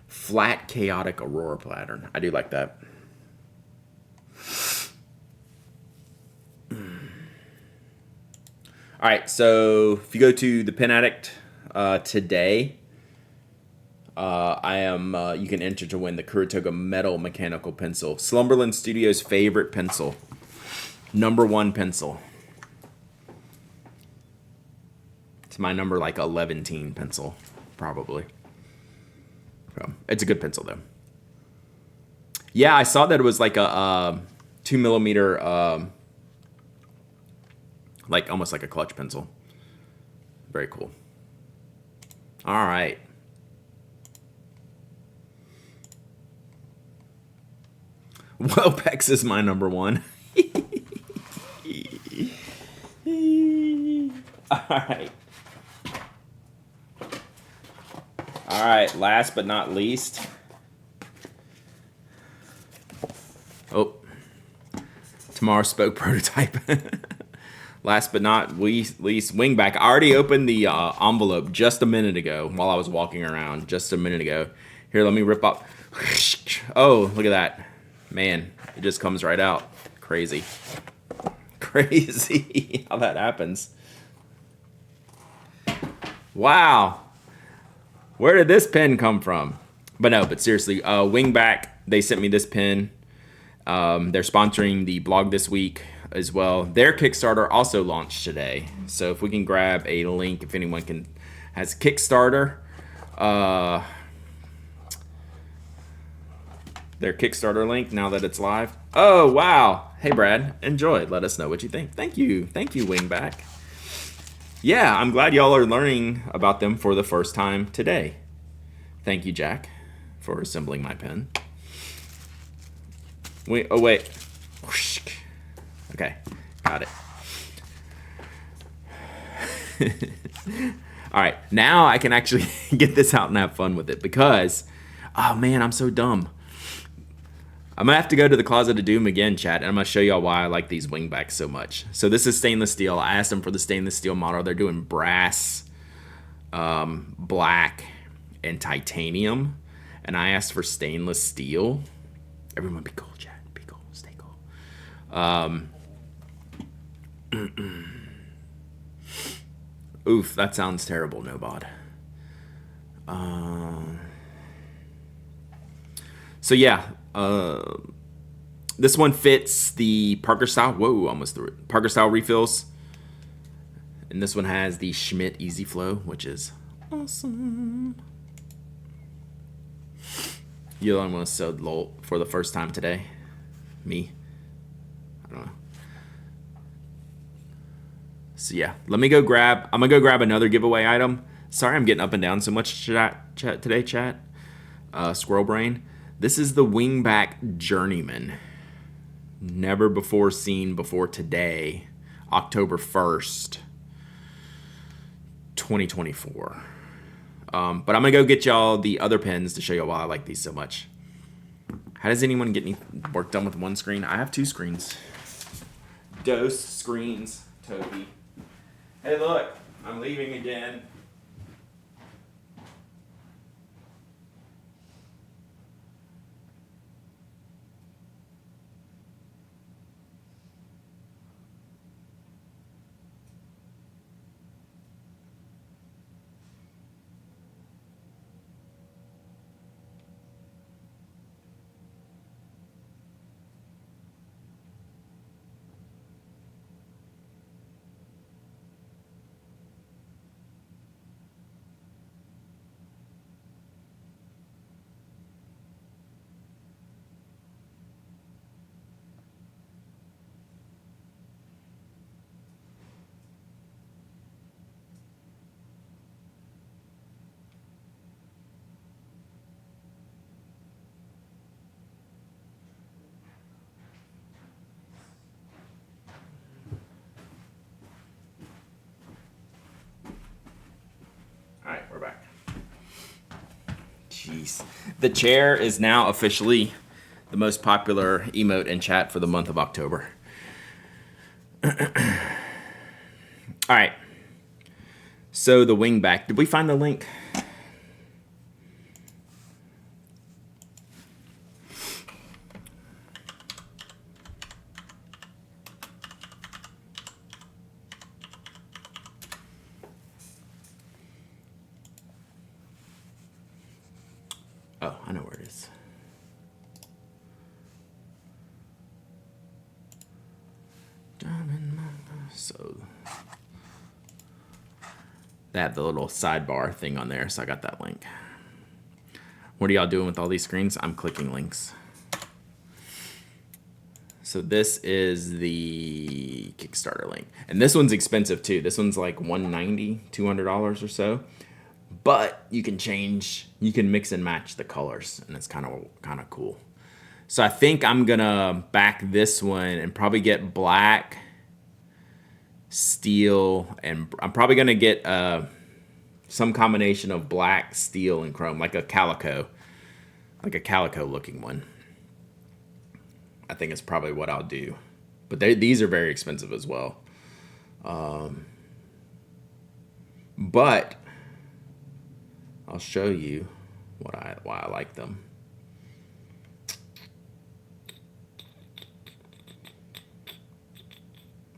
Flat chaotic aurora pattern. I do like that. All right, so if you go to the Pen Addict today, you can enter to win the Kuratoga Metal Mechanical Pencil. Slumberland Studios' favorite pencil. #1 pencil. It's my number like 11 pencil, probably. So, it's a good pencil though. Yeah, I saw that it was like a 2mm, like almost like a clutch pencil. Very cool. All right. Wellpex is my #1. All right, last but not least. Oh, Tomorrow Spoke prototype. Last but not least, Wingback. I already opened the envelope just a minute ago while I was walking around, just a minute ago. Here, let me rip up. Oh, look at that. Man, it just comes right out. Crazy. Crazy how that happens. Wow. Where did this pen come from? But seriously, Wingback, they sent me this pen. They're sponsoring the blog this week as well. Their Kickstarter also launched today. So if we can grab a link, if anyone has Kickstarter, their Kickstarter link now that it's live. Oh, wow. Hey, Brad, enjoy. Let us know what you think. Thank you, Wingback. Yeah, I'm glad y'all are learning about them for the first time today. Thank you, Jack, for assembling my pen. Wait. Okay, got it. All right, now I can actually get this out and have fun with it because, oh man, I'm so dumb. I'm gonna have to go to the Closet of Doom again, chat, and I'm gonna show y'all why I like these Wingbacks so much. So this is stainless steel. I asked them for the stainless steel model. They're doing brass, black, and titanium, and I asked for stainless steel. Everyone be cool, chat. Be cool. Stay cool. Oof, that sounds terrible, Nobod. So yeah, This one fits the Parker style. Whoa, almost threw it. Parker style refills. And this one has the Schmidt Easy Flow, which is awesome. You almost sewed LOL for the first time today. Me. I don't know. So yeah, let me go grab. I'm gonna go grab another giveaway item. Sorry, I'm getting up and down so much chat today. Chat. Squirrel brain. This is the Wingback Journeyman. Never before seen before today, October 1st, 2024. But I'm gonna go get y'all the other pens to show you why I like these so much. How does anyone get any work done with one screen? I have two screens. Dose screens, Toby. Hey, look, I'm leaving again. All right, we're back. Jeez. The chair is now officially the most popular emote in chat for the month of October. All right. So the Wingback. Did we find the link? Oh, I know where it is. So they have the little sidebar thing on there, so I got that link. What are y'all doing with all these screens? I'm clicking links. So this is the Kickstarter link. And this one's expensive too. This one's like $190, $200 or so. But you can change, you can mix and match the colors, and it's kind of cool. So I think I'm gonna back this one and probably get black, steel, and I'm probably gonna get some combination of black, steel, and chrome, like a calico looking one. I think it's probably what I'll do. But these are very expensive as well. But I'll show you why I like them.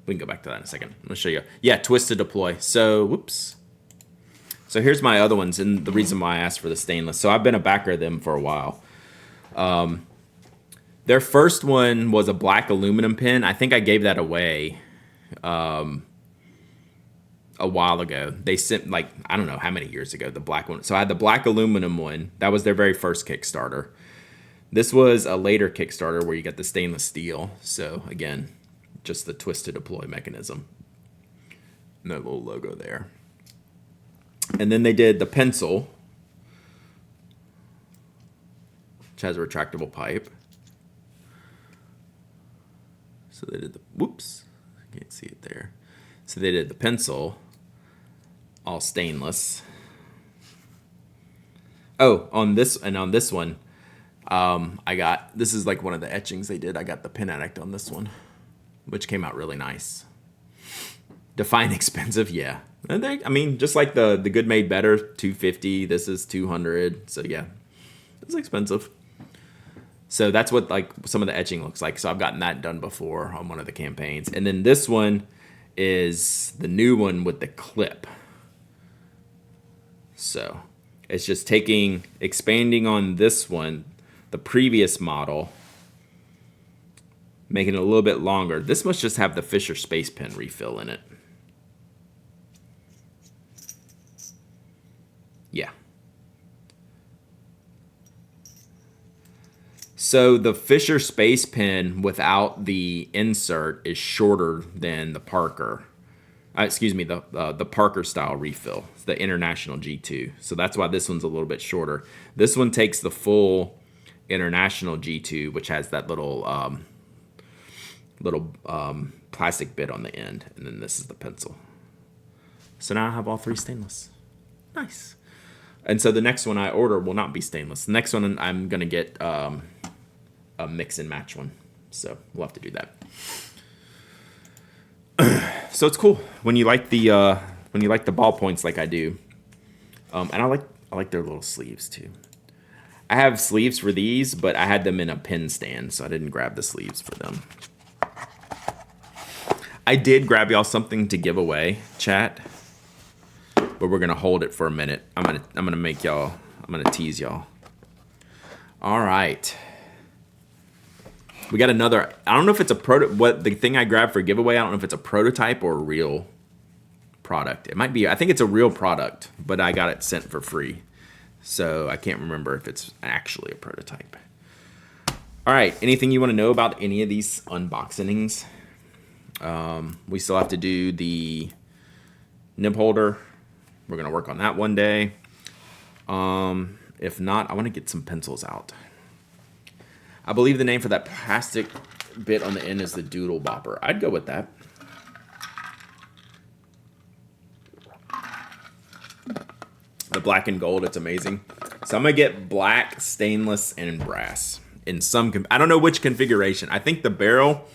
We can go back to that in a second. I'm gonna show you. Yeah, twist to deploy. So, whoops. So here's my other ones, and the reason why I asked for the stainless. So I've been a backer of them for a while. Their first one was a black aluminum pen. I think I gave that away a while ago. They sent, like, I don't know how many years ago, the black one. So I had the black aluminum one. That was their very first Kickstarter. This was a later Kickstarter where you got the stainless steel. So again, just the twist to deploy mechanism. And that little logo there. And then they did the pencil, which has a retractable pipe. So they did the, whoops, I can't see it there. So they did the pencil, all stainless. Oh, on this one, I got, this is like one of the etchings they did. I got the Pen Addict on this one, which came out really nice. Define expensive, yeah. And I mean, just like the Good Made Better, $250. This is $200. So yeah, it's expensive. So that's what like some of the etching looks like. So I've gotten that done before on one of the campaigns. And then this one is the new one with the clip. So it's just expanding on this one, the previous model, making it a little bit longer. This must just have the Fisher Space Pen refill in it. Yeah. So the Fisher Space Pen without the insert is shorter than the Parker. Excuse me, the Parker style refill. It's the International G2. So that's why this one's a little bit shorter. This one takes the full International G2, which has that little plastic bit on the end, and then this is the pencil. So now I have all three stainless. Nice. And so the next one I order will not be stainless. The next one I'm gonna get a mix and match one. So we'll have to do that. So it's cool when you like the ballpoints like I do, and I like their little sleeves too. I have sleeves for these, but I had them in a pen stand, so I didn't grab the sleeves for them. I did grab y'all something to give away, chat, but we're gonna hold it for a minute. I'm gonna tease y'all. All right. We got another, I don't know if it's the thing I grabbed for giveaway, I don't know if it's a prototype or a real product. It might be, I think it's a real product, but I got it sent for free. So I can't remember if it's actually a prototype. All right, anything you want to know about any of these unboxings? We still have to do the nib holder. We're gonna work on that one day. If not, I want to get some pencils out. I believe the name for that plastic bit on the end is the Doodle Bopper. I'd go with that. The black and gold, it's amazing. So I'm gonna get black, stainless, and brass. In some, I don't know which configuration. I think the barrel,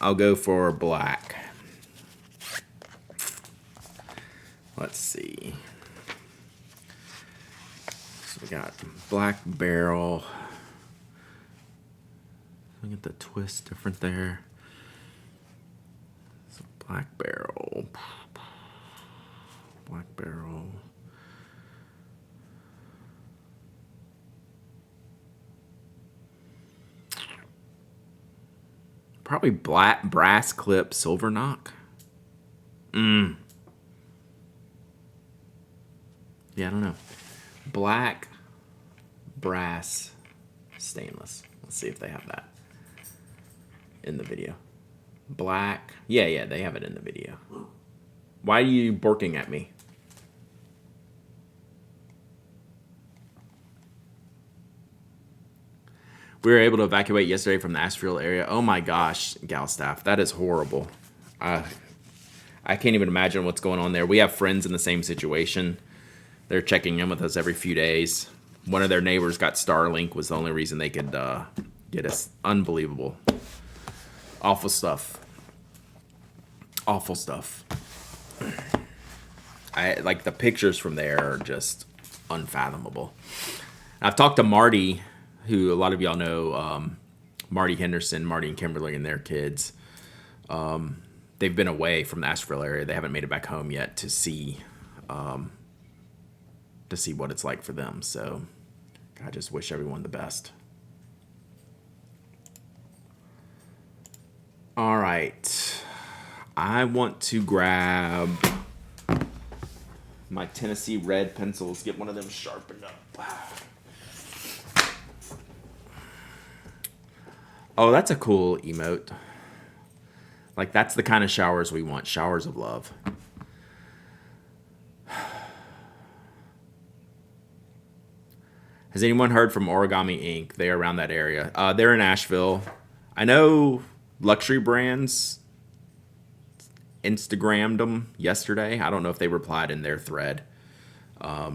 I'll go for black. Let's see. So we got black barrel. Look at the twist different there. So black barrel. Black barrel. Probably black brass clip silver knock. Yeah, I don't know. Black brass stainless. Let's see if they have that in the video. Black. Yeah, they have it in the video. Why are you barking at me? We were able to evacuate yesterday from the Asheville area. Oh my gosh, Galstaff, that is horrible. I can't even imagine what's going on there. We have friends in the same situation. They're checking in with us every few days. One of their neighbors got Starlink, was the only reason they could get us. Unbelievable. Awful stuff. Awful stuff. Like the pictures from there are just unfathomable. I've talked to Marty, who a lot of y'all know, Marty Henderson, Marty and Kimberly and their kids. They've been away from the Asheville area. They haven't made it back home yet to see what it's like for them. So I just wish everyone the best. All right. I want to grab my Tennessee red pencils, get one of them sharpened up. Oh, that's a cool emote. Like, that's the kind of showers we want. Showers of love. Has anyone heard from Origami Inc.? They're around that area. They're in Asheville. I know Luxury Brands Instagrammed them yesterday. I don't know if they replied in their thread. There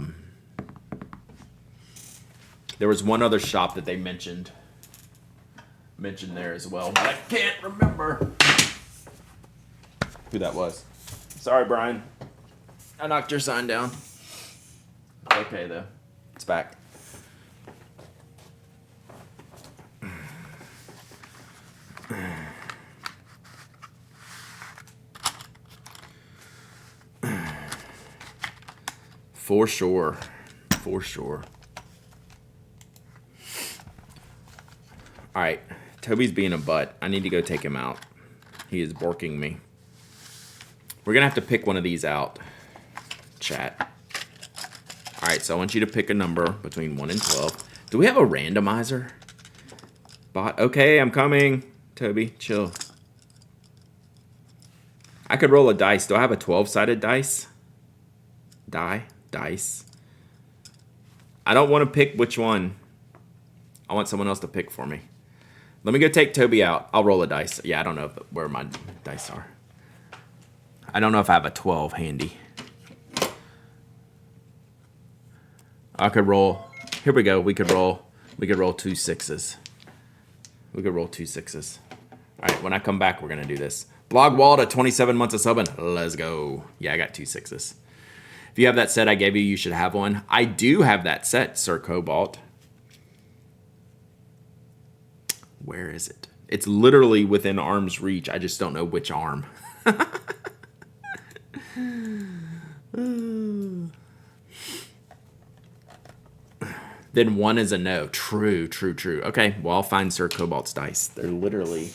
was one other shop that they mentioned there as well, but I can't remember who that was. Sorry, Brian. I knocked your sign down. Okay, though. It's back. For sure. For sure. All right. Toby's being a butt. I need to go take him out. He is borking me. We're going to have to pick one of these out, chat. All right, so I want you to pick a number between 1 and 12. Do we have a randomizer? Bot. Okay, I'm coming. Toby, chill. I could roll a dice. Do I have a 12-sided dice? Dice. I don't want to pick which one. I want someone else to pick for me. Let me go take Toby out. I'll roll a dice. Yeah, I don't know where my dice are. I don't know if I have a 12 handy. I could roll. Here we go. We could roll 2 sixes. We could roll 2 sixes. All right, when I come back, we're going to do this. Blog Walt at 27 months of subbing. Let's go. Yeah, I got 2 sixes. If you have that set I gave you, you should have one. I do have that set, Sir Cobalt. Where is it? It's literally within arm's reach. I just don't know which arm. Then 1 is a no. True. Okay, well, I'll find Sir Cobalt's dice. They're literally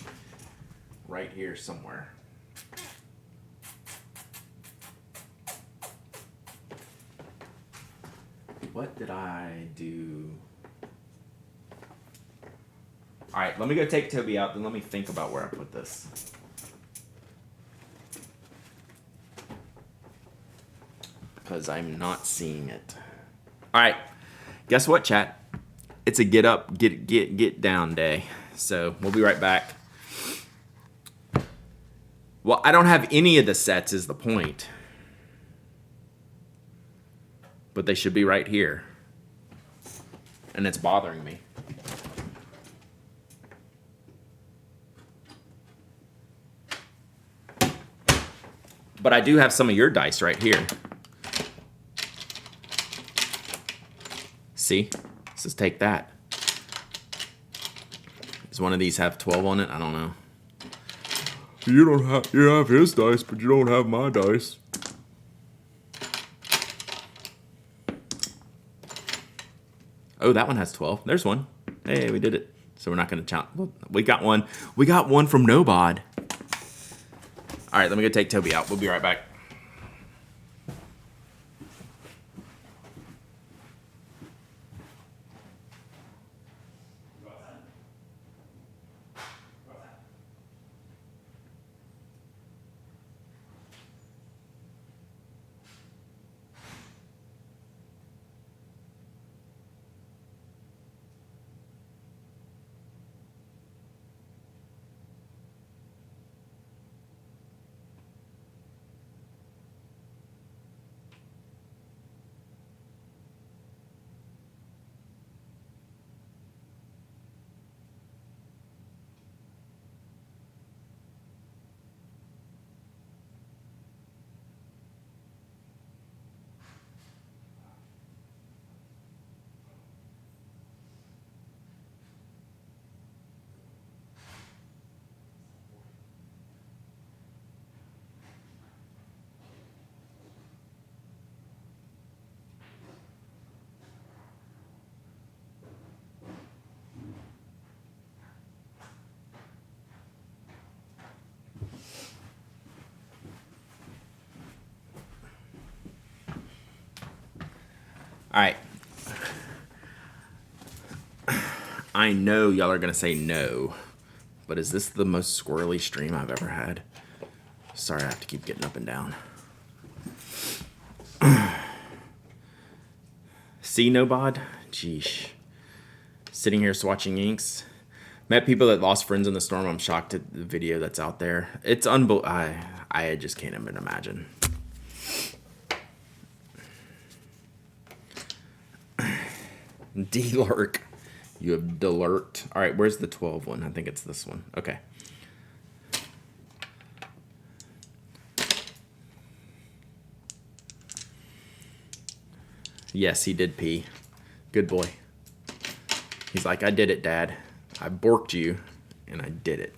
right here somewhere. What did I do? All right, let me go take Toby out, then let me think about where I put this. Because I'm not seeing it. All right, guess what, chat? It's a get up, get down day. So we'll be right back. Well, I don't have any of the sets is the point. But they should be right here. And it's bothering me. But I do have some of your dice right here. See? Let's just take that. Does one of these have 12 on it? I don't know. You have his dice, but you don't have my dice. Oh, that one has 12. There's one. Hey, we did it. So we're not going to challenge. We got one. We got one from Nobod. All right, let me go take Toby out. We'll be right back. All right. I know y'all are going to say no, but is this the most squirrely stream I've ever had? Sorry, I have to keep getting up and down. See, Nobod? Jeesh. Sitting here swatching inks. Met people that lost friends in the storm. I'm shocked at the video that's out there. It's unbelievable. I just can't even imagine. D-Lurk. You have Delert. All right, where's the 12 one? I think it's this one. Okay. Yes, he did pee. Good boy. He's like, I did it, Dad. I borked you, and I did it.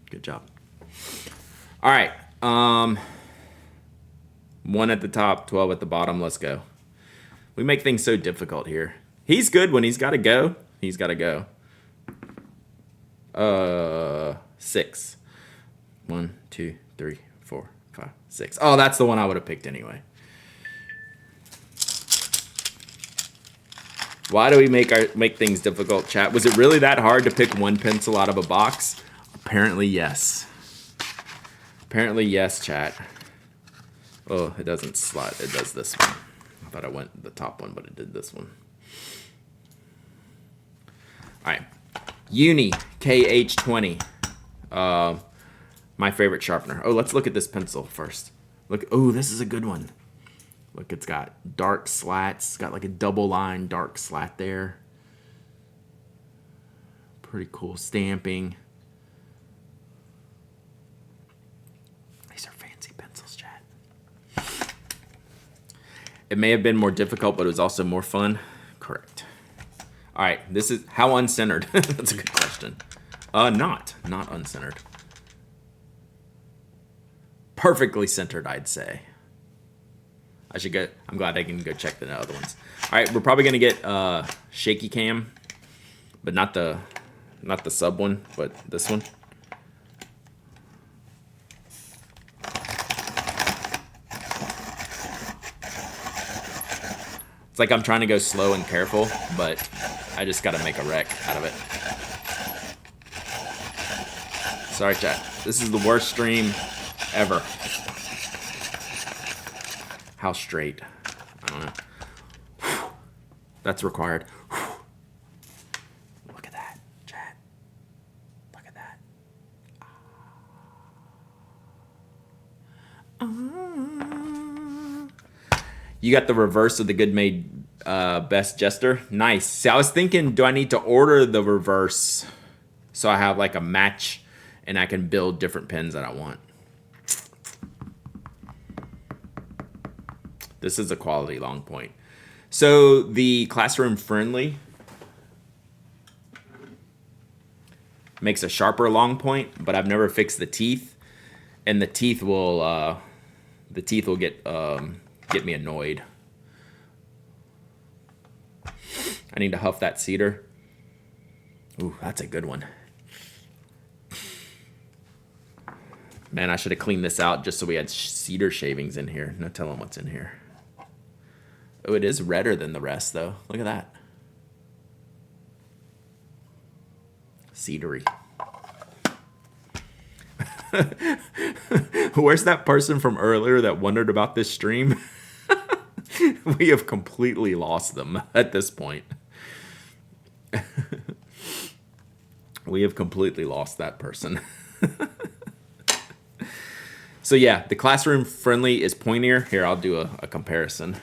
Good job. All right. 1 at the top, 12 at the bottom. Let's go. We make things so difficult here. He's good when he's got to go. He's got to go. 6. 1, 2, 3, 4, 5, 6. Oh, that's the one I would have picked anyway. Why do we make things difficult, chat? Was it really that hard to pick one pencil out of a box? Apparently, yes. Apparently, yes, chat. Oh, it doesn't slide. It does this one. I thought I went the top one, but it did this one. All right. Uni KH20. My favorite sharpener. Oh, let's look at this pencil first. Look. Oh, this is a good one. Look, it's got dark slats. It's got like a double line dark slat there. Pretty cool stamping. These are fancy pencils, chat. It may have been more difficult, but it was also more fun. Correct. All right, this is how uncentered. That's a good question. Not uncentered. Perfectly centered, I'd say. I'm glad I can go check the other ones. All right, we're probably gonna get shaky cam, but not the sub one, but this one. It's like I'm trying to go slow and careful, but I just gotta make a wreck out of it. Sorry, chat. This is the worst stream ever. How straight? I don't know. That's required. Look at that, chat. Look at that. You got the reverse of the Good Made Best Jester. Nice. See, I was thinking, do I need to order the reverse so I have like a match and I can build different pens that I want? This is a quality long point. So the Classroom Friendly makes a sharper long point, but I've never fixed the teeth, and the teeth will get me annoyed. I need to huff that cedar. Ooh, that's a good one. Man, I should have cleaned this out just so we had cedar shavings in here. No telling what's in here. Oh, it is redder than the rest, though. Look at that. Cedary. Where's that person from earlier that wondered about this stream? We have completely lost them at this point. We have completely lost that person. So yeah, the Classroom Friendly is pointier. Here, I'll do a comparison.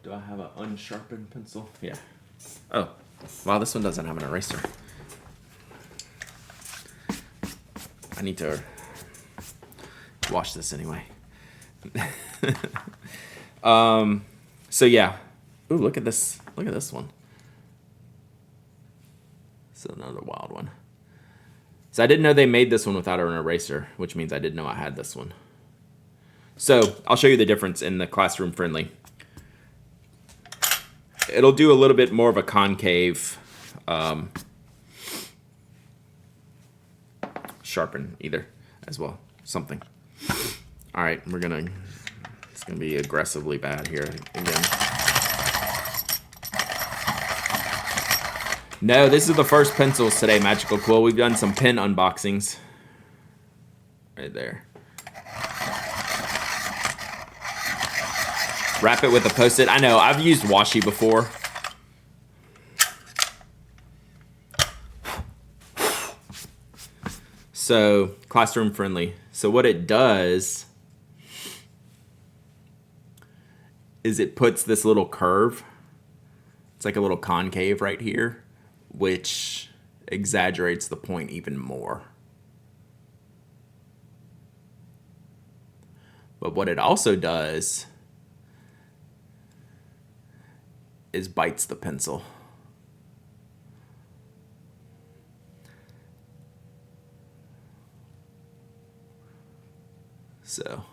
Do I have an unsharpened pencil? Yeah. Oh, wow, this one doesn't have an eraser. I need to wash this anyway. So yeah. Ooh, look at this. Look at this one. This is another wild one. So I didn't know they made this one without an eraser, which means I didn't know I had this one. So I'll show you the difference in the Classroom Friendly. It'll do a little bit more of a concave sharpen either as well. Something. All right, it's gonna be aggressively bad here again. No, this is the first pencils today, Magical Quill. We've done some pen unboxings. Right there. Wrap it with a Post-it. I know, I've used washi before. So, Classroom Friendly. So what it does is it puts this little curve. It's like a little concave right here, which exaggerates the point even more. But what it also does is bites the pencil. So,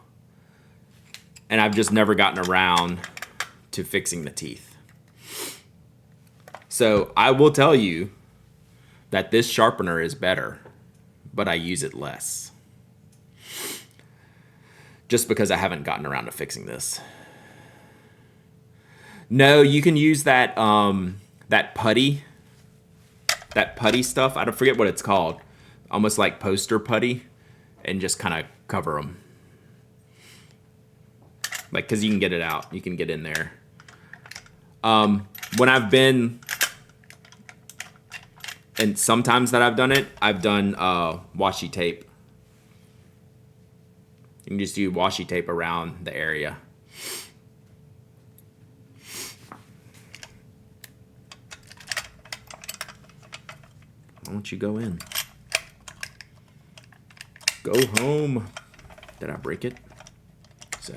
and I've just never gotten around to fixing the teeth. So I will tell you that this sharpener is better, but I use it less. Just because I haven't gotten around to fixing this. No, you can use that that putty stuff. I don't forget what it's called. Almost like poster putty, and just kind of cover them. Like, because you can get it out. You can get in there. When I've been, and sometimes that I've done it, I've done washi tape. You can just do washi tape around the area. Why don't you go in? Go home. Did I break it? So.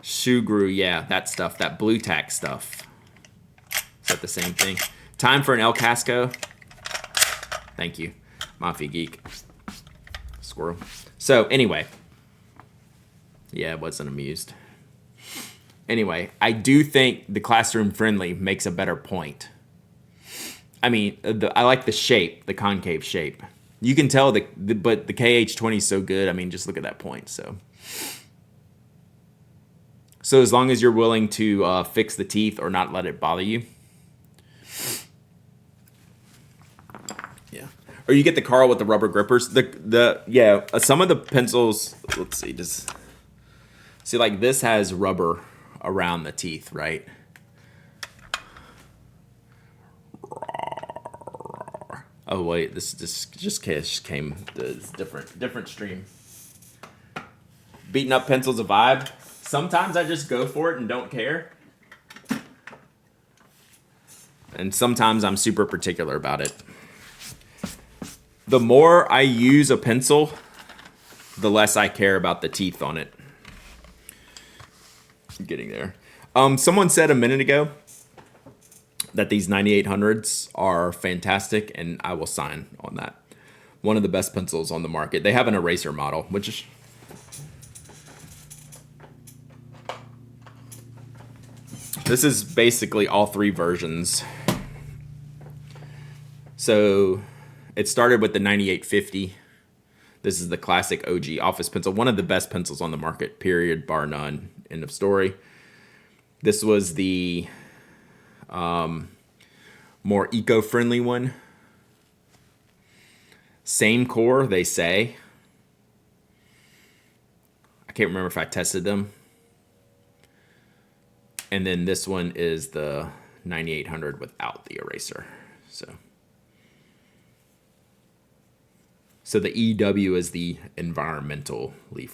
Shoe glue, yeah, that stuff, that blue tack stuff. Is that the same thing? Time for an El Casco. Thank you, Mafia Geek. Squirrel. So anyway, yeah, I wasn't amused. Anyway, I do think the classroom friendly makes a better point. I mean, I like the shape, the concave shape. You can tell but the KH20 is so good. I mean, just look at that point. So as long as you're willing to fix the teeth or not let it bother you. Yeah. Or you get the Carl with the rubber grippers. Some of the pencils, let's see, like this has rubber around the teeth, right? Oh wait, this just came this different stream. Beating up pencil's a vibe. Sometimes I just go for it and don't care. And sometimes I'm super particular about it. The more I use a pencil, the less I care about the teeth on it. I'm getting there. Someone said a minute ago that these 9800s are fantastic, and I will sign on that. One of the best pencils on the market. They have an eraser model, which is... This is basically all three versions. So it started with the 9850. This is the classic OG office pencil. One of the best pencils on the market, period, bar none. End of story. This was the more eco-friendly one. Same core, they say. I can't remember if I tested them. And then this one is the 9800 without the eraser. So the EW is the environmentally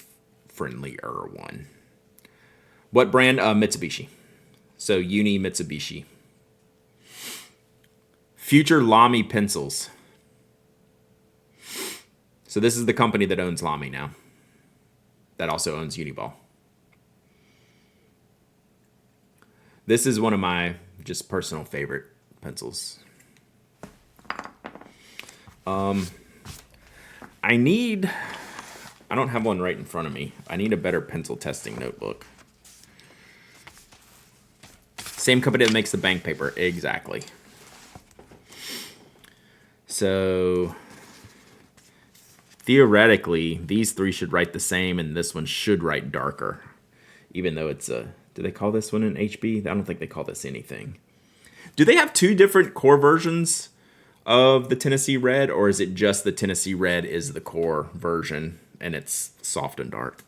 friendlier one. What brand? Mitsubishi. So Uni Mitsubishi. Future Lamy pencils. So this is the company that owns Lamy now. That also owns Uniball. This is one of my just personal favorite pencils. I don't have one right in front of me. I need a better pencil testing notebook. Same company that makes the bank paper. Exactly. So theoretically, these three should write the same, and this one should write darker. Even though it's a... Do they call this one an HB? I don't think they call this anything. Do they have two different core versions of the Tennessee Red, or is it just the Tennessee Red is the core version and it's soft and dark?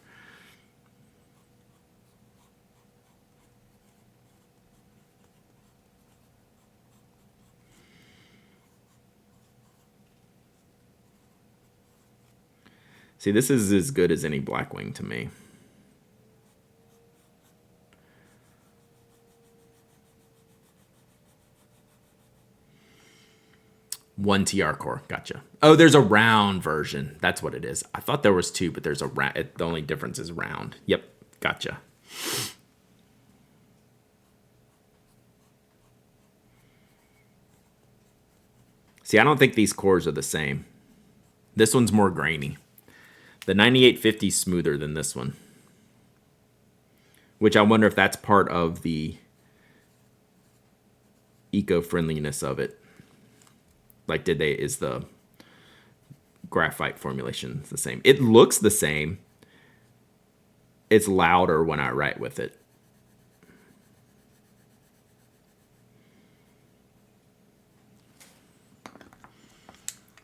See, this is as good as any Blackwing to me. One TR core, gotcha. Oh, there's a round version. That's what it is. I thought there was two, but there's a round. The only difference is round. Yep, gotcha. See, I don't think these cores are the same. This one's more grainy. The 9850 is smoother than this one. which I wonder if that's part of the eco-friendliness of it. Like, is the graphite formulation the same? It looks the same. It's louder when I write with it.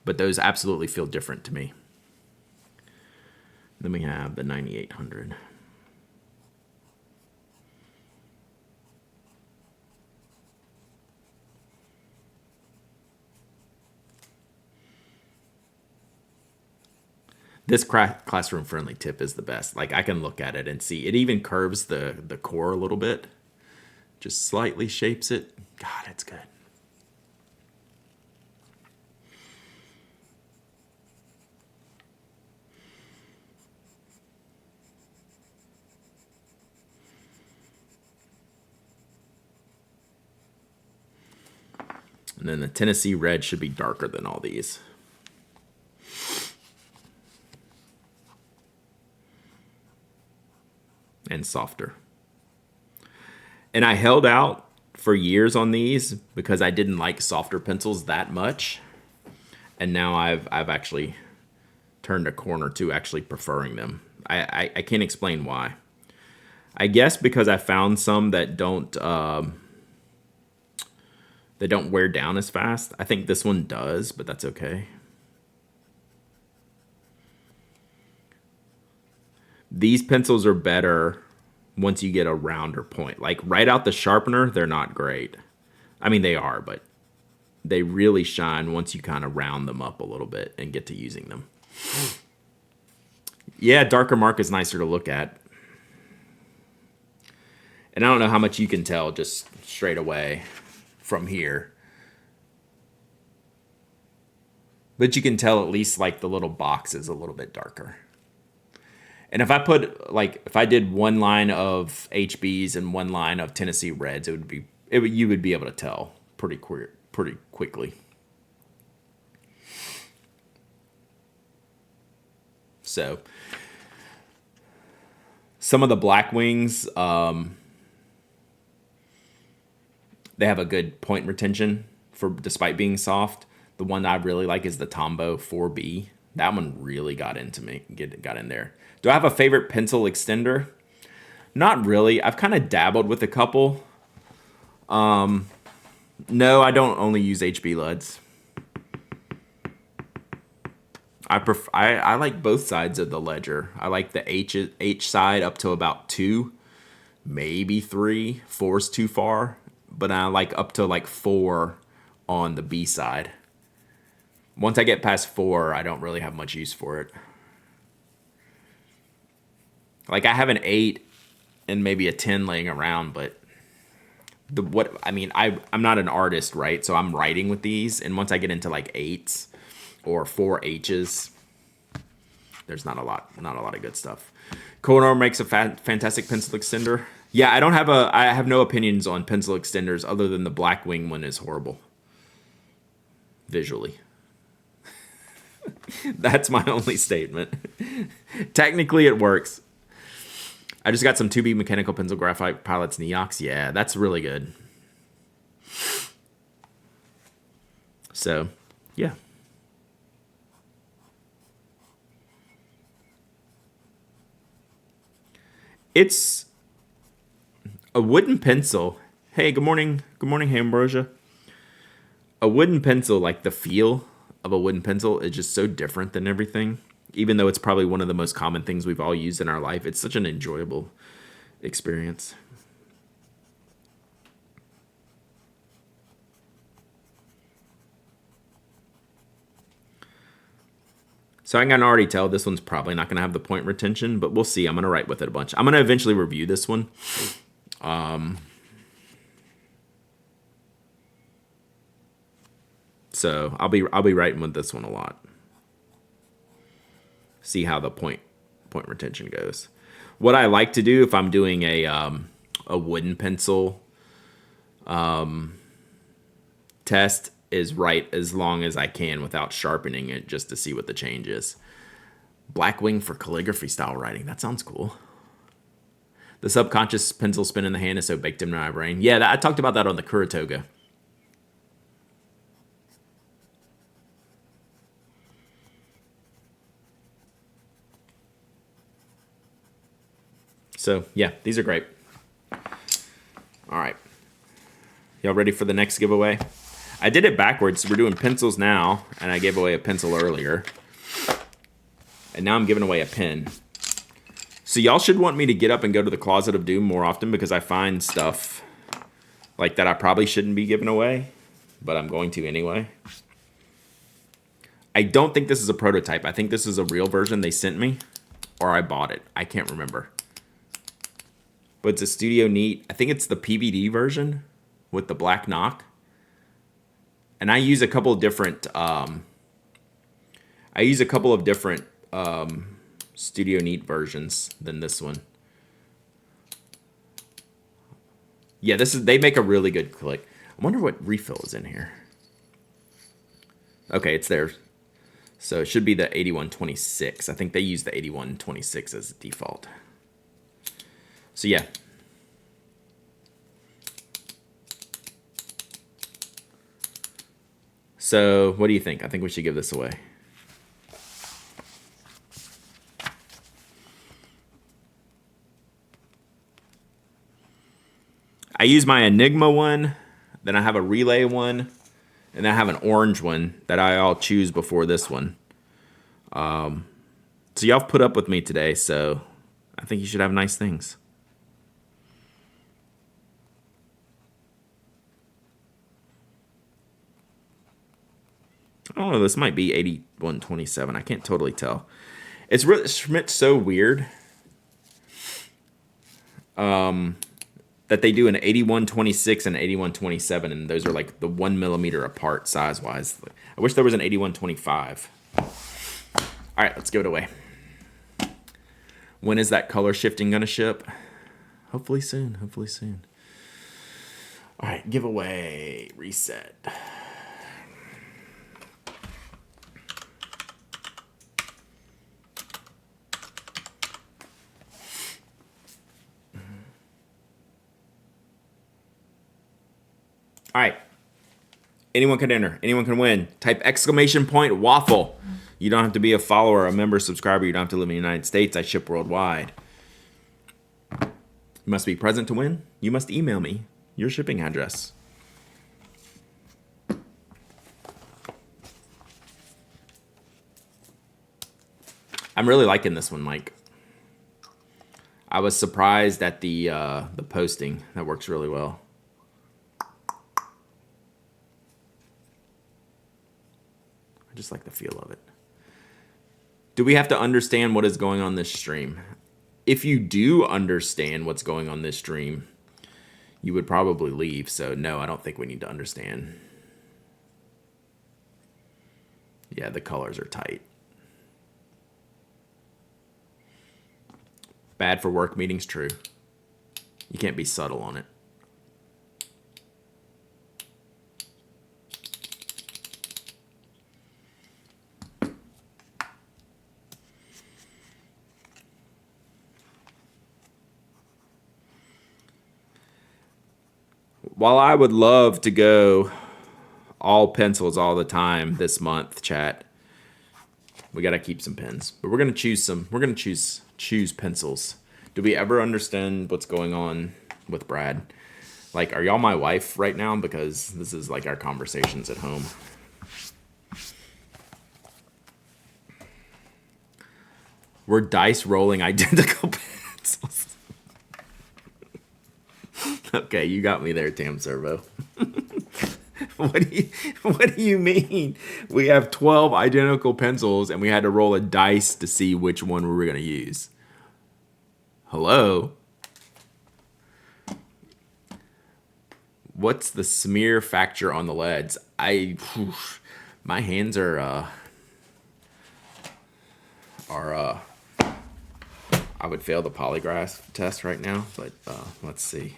But those absolutely feel different to me. Then we have the 9800. This classroom friendly tip is the best. Like, I can look at it and see. It even curves the core a little bit. Just slightly shapes it. God, it's good. And then the Tennessee red should be darker than all these. And softer. And I held out for years on these because I didn't like softer pencils that much. And now I've actually turned a corner to actually preferring them. I can't explain why. I guess because I found some that don't wear down as fast. I think this one does, but that's okay. These pencils are better once you get a rounder point. Like, right out the sharpener, they're not great. I mean, they are, but they really shine once you kind of round them up a little bit and get to using them. Yeah, darker mark is nicer to look at. And I don't know how much you can tell just straight away from here. But you can tell at least like the little box is a little bit darker. And if I did one line of HBs and one line of Tennessee Reds, you would be able to tell pretty quickly. So some of the black wings, they have a good point retention despite being soft. The one that I really like is the Tombow 4B. That one really got into me, got in there. Do I have a favorite pencil extender? Not really. I've kind of dabbled with a couple. No, I don't only use HB LUDs. I like both sides of the ledger. I like the H side up to about 2, maybe 3. 4's too far, but I like up to like 4 on the B side. Once I get past 4, I don't really have much use for it. Like, I have an 8 and maybe a 10 laying around, but I'm not an artist, right? So I'm writing with these, and once I get into like 8s or 4 H's, there's not a lot of good stuff. Konar makes a fantastic pencil extender. Yeah, I have no opinions on pencil extenders other than the Blackwing one is horrible visually. That's my only statement. Technically, it works. I just got some 2B mechanical pencil graphite pilots Neox. Yeah, that's really good. So, yeah. It's a wooden pencil. Hey, good morning. Good morning, Ambrosia. A wooden pencil, like the feel of a wooden pencil is just so different than everything. Even though it's probably one of the most common things we've all used in our life, it's such an enjoyable experience. So I can already tell this one's probably not going to have the point retention, but we'll see. I'm going to write with it a bunch. I'm going to eventually review this one. So I'll be writing with this one a lot. See how the point retention goes. What I like to do if I'm doing a wooden pencil test is write as long as I can without sharpening it just to see what the change is. Blackwing for calligraphy style writing. That sounds cool. The subconscious pencil spin in the hand is so baked into my brain. Yeah, I talked about that on the Kuratoga. So, yeah, these are great. All right. Y'all ready for the next giveaway? I did it backwards. We're doing pencils now, and I gave away a pencil earlier. And now I'm giving away a pen. So y'all should want me to get up and go to the Closet of Doom more often because I find stuff like that I probably shouldn't be giving away, but I'm going to anyway. I don't think this is a prototype. I think this is a real version they sent me, or I bought it. I can't remember. But it's a Studio Neat. I think it's the PVD version with the black knock. And I use a couple of different Studio Neat versions than this one. Yeah, they make a really good click. I wonder what refill is in here. Okay, it's there. So it should be the 8126. I think they use the 8126 as default. So yeah. So what do you think? I think we should give this away. I use my Enigma one, then I have a Relay one, and I have an orange one that I'll choose before this one. So y'all put up with me today, so I think you should have nice things. I don't know, this might be 8127. I can't totally tell. It's really Schmidt's so weird. That they do an 8126 and 8127, and those are like the 1 millimeter apart size wise. I wish there was an 8125. All right, let's give it away. When is that color shifting gonna ship? Hopefully soon. Hopefully soon. All right, giveaway, reset. All right. Anyone can enter. Anyone can win. Type !waffle. You don't have to be a follower, a member, subscriber. You don't have to live in the United States. I ship worldwide. You must be present to win. You must email me your shipping address. I'm really liking this one, Mike. I was surprised at the posting. That works really well. I just like the feel of it. Do we have to understand what is going on this stream? If you do understand what's going on this stream, you would probably leave. So no, I don't think we need to understand. Yeah, the colors are tight. Bad for work meetings, true. You can't be subtle on it. While I would love to go all pencils all the time this month, chat, we got to keep some pens. But we're going to choose some. We're going to choose pencils. Do we ever understand what's going on with Brad? Like, are y'all my wife right now? Because this is like our conversations at home. We're dice rolling identical pencils. Okay, you got me there, Tam Servo. What do you mean? We have 12 identical pencils and we had to roll a dice to see which one we were going to use. Hello? What's the smear factor on the leads? My hands are I would fail the polygraph test right now, but let's see.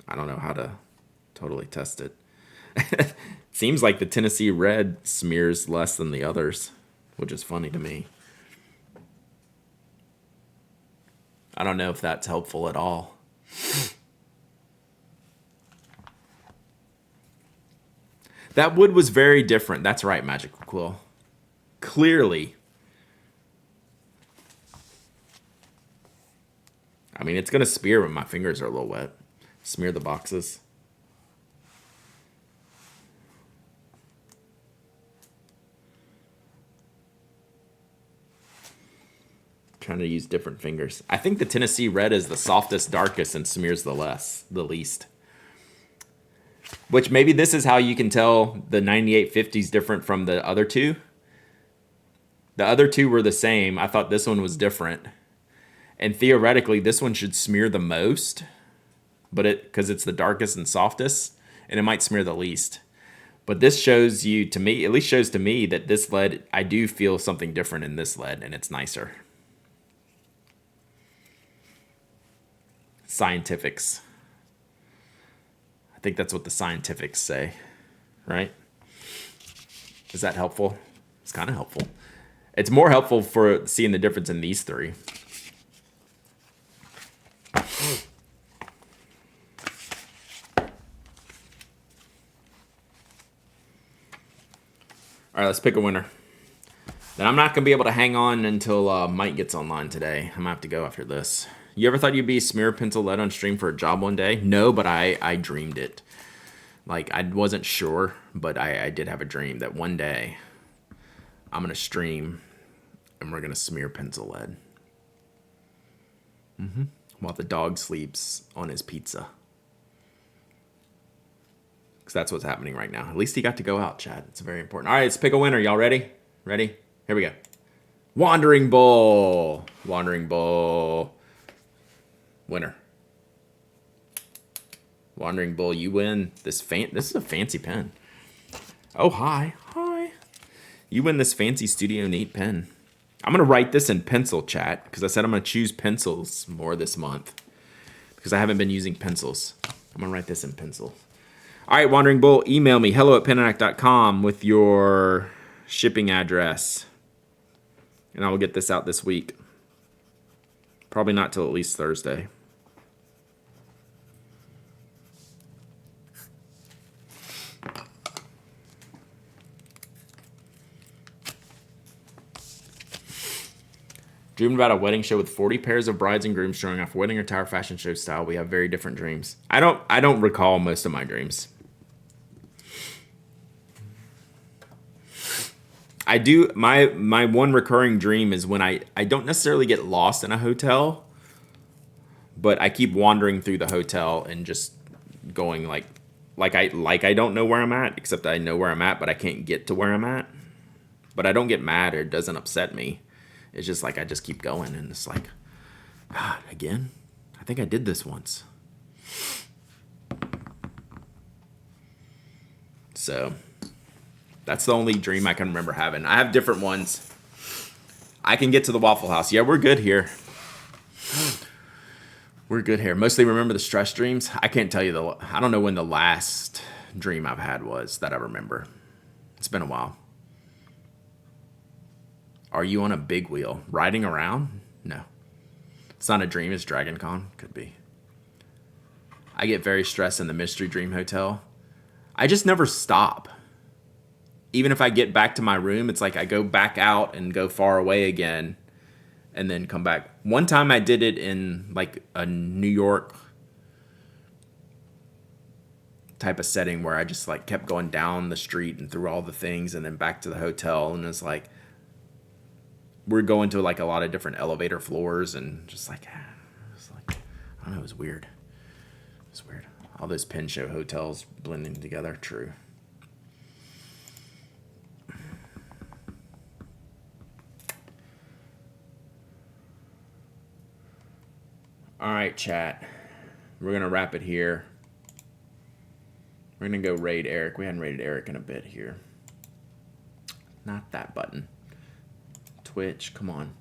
I don't know how to totally test it. Seems like the Tennessee Red smears less than the others, which is funny to me. I don't know if that's helpful at all. That wood was very different. That's right, Magic Quill. Clearly. I mean, it's going to smear when my fingers are a little wet. Smear the boxes. Trying to use different fingers. I think the Tennessee Red is the softest, darkest, and smears the least. Which maybe this is how you can tell the 9850 is different from the other two. The other two were the same. I thought this one was different. And theoretically, this one should smear the most, but because it's the darkest and softest, and it might smear the least. But this shows you, to me, at least shows to me that this lead, I do feel something different in this lead, and it's nicer. Scientifics. I think that's what the scientifics say, right? Is that helpful? It's kind of helpful. It's more helpful for seeing the difference in these three. All right, let's pick a winner. Then I'm not going to be able to hang on until Mike gets online today. I'm going to have to go after this. You ever thought you'd be smear pencil lead on stream for a job one day? No, but I dreamed it. Like, I wasn't sure, but I did have a dream that one day I'm going to stream and we're going to smear pencil lead. While the dog sleeps on his pizza. Because that's what's happening right now. At least he got to go out, Chad. It's very important. All right, let's pick a winner. Y'all ready? Ready? Here we go. Wandering Bull. Wandering Bull. Winner. Wandering Bull, you win this. This is a fancy pen. Oh, hi. Hi. You win this fancy Studio Neat pen. I'm going to write this in pencil, chat, because I said I'm going to choose pencils more this month because I haven't been using pencils. I'm going to write this in pencil. All right, Wandering Bull, email me, hello@penanac.com with your shipping address, and I will get this out this week. Probably not till at least Thursday. Dreamed about a wedding show with 40 pairs of brides and grooms showing off wedding attire, fashion show style. We have very different dreams. I don't recall most of my dreams. I do. My one recurring dream is when I don't necessarily get lost in a hotel, but I keep wandering through the hotel and just going like I don't know where I'm at, except I know where I'm at, but I can't get to where I'm at. But I don't get mad or it doesn't upset me. It's just like I just keep going, and it's like, God, again? I think I did this once. So that's the only dream I can remember having. I have different ones. I can get to the Waffle House. Yeah, we're good here. We're good here. Mostly remember the stress dreams. I can't tell you I don't know when the last dream I've had was that I remember. It's been a while. Are you on a big wheel? Riding around? No. It's not a dream. It's Dragon Con. Could be. I get very stressed in the Mystery Dream Hotel. I just never stop. Even if I get back to my room, it's like I go back out and go far away again and then come back. One time I did it in like a New York type of setting where I just like kept going down the street and through all the things and then back to the hotel, and it's like we're going to like a lot of different elevator floors and just like I don't know, it was weird. It's weird. All those Penn Show hotels blending together. True. All right, chat. We're going to wrap it here. We're going to go raid Eric. We hadn't raided Eric in a bit here. Not that button. Twitch, come on.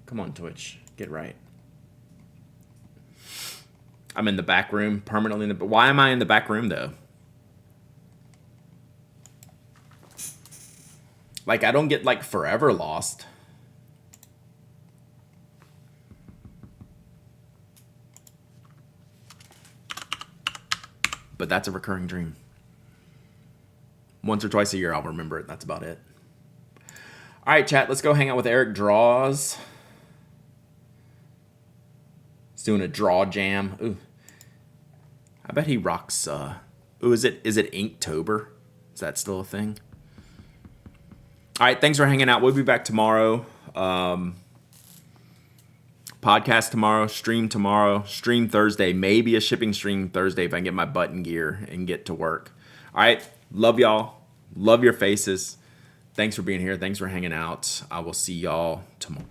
Come on, Twitch. Get right. I'm in the back room, permanently but why am I in the back room, though? Like, I don't get, like, forever lost. But that's a recurring dream. Once or twice a year, I'll remember it. That's about it. All right, chat. Let's go hang out with Eric Draws. He's doing a draw jam. Ooh, I bet he rocks. Ooh, is it Inktober? Is that still a thing? All right, thanks for hanging out. We'll be back tomorrow. Podcast tomorrow, stream Thursday, maybe a shipping stream Thursday if I can get my button gear and get to work. All right, love y'all. Love your faces. Thanks for being here. Thanks for hanging out. I will see y'all tomorrow.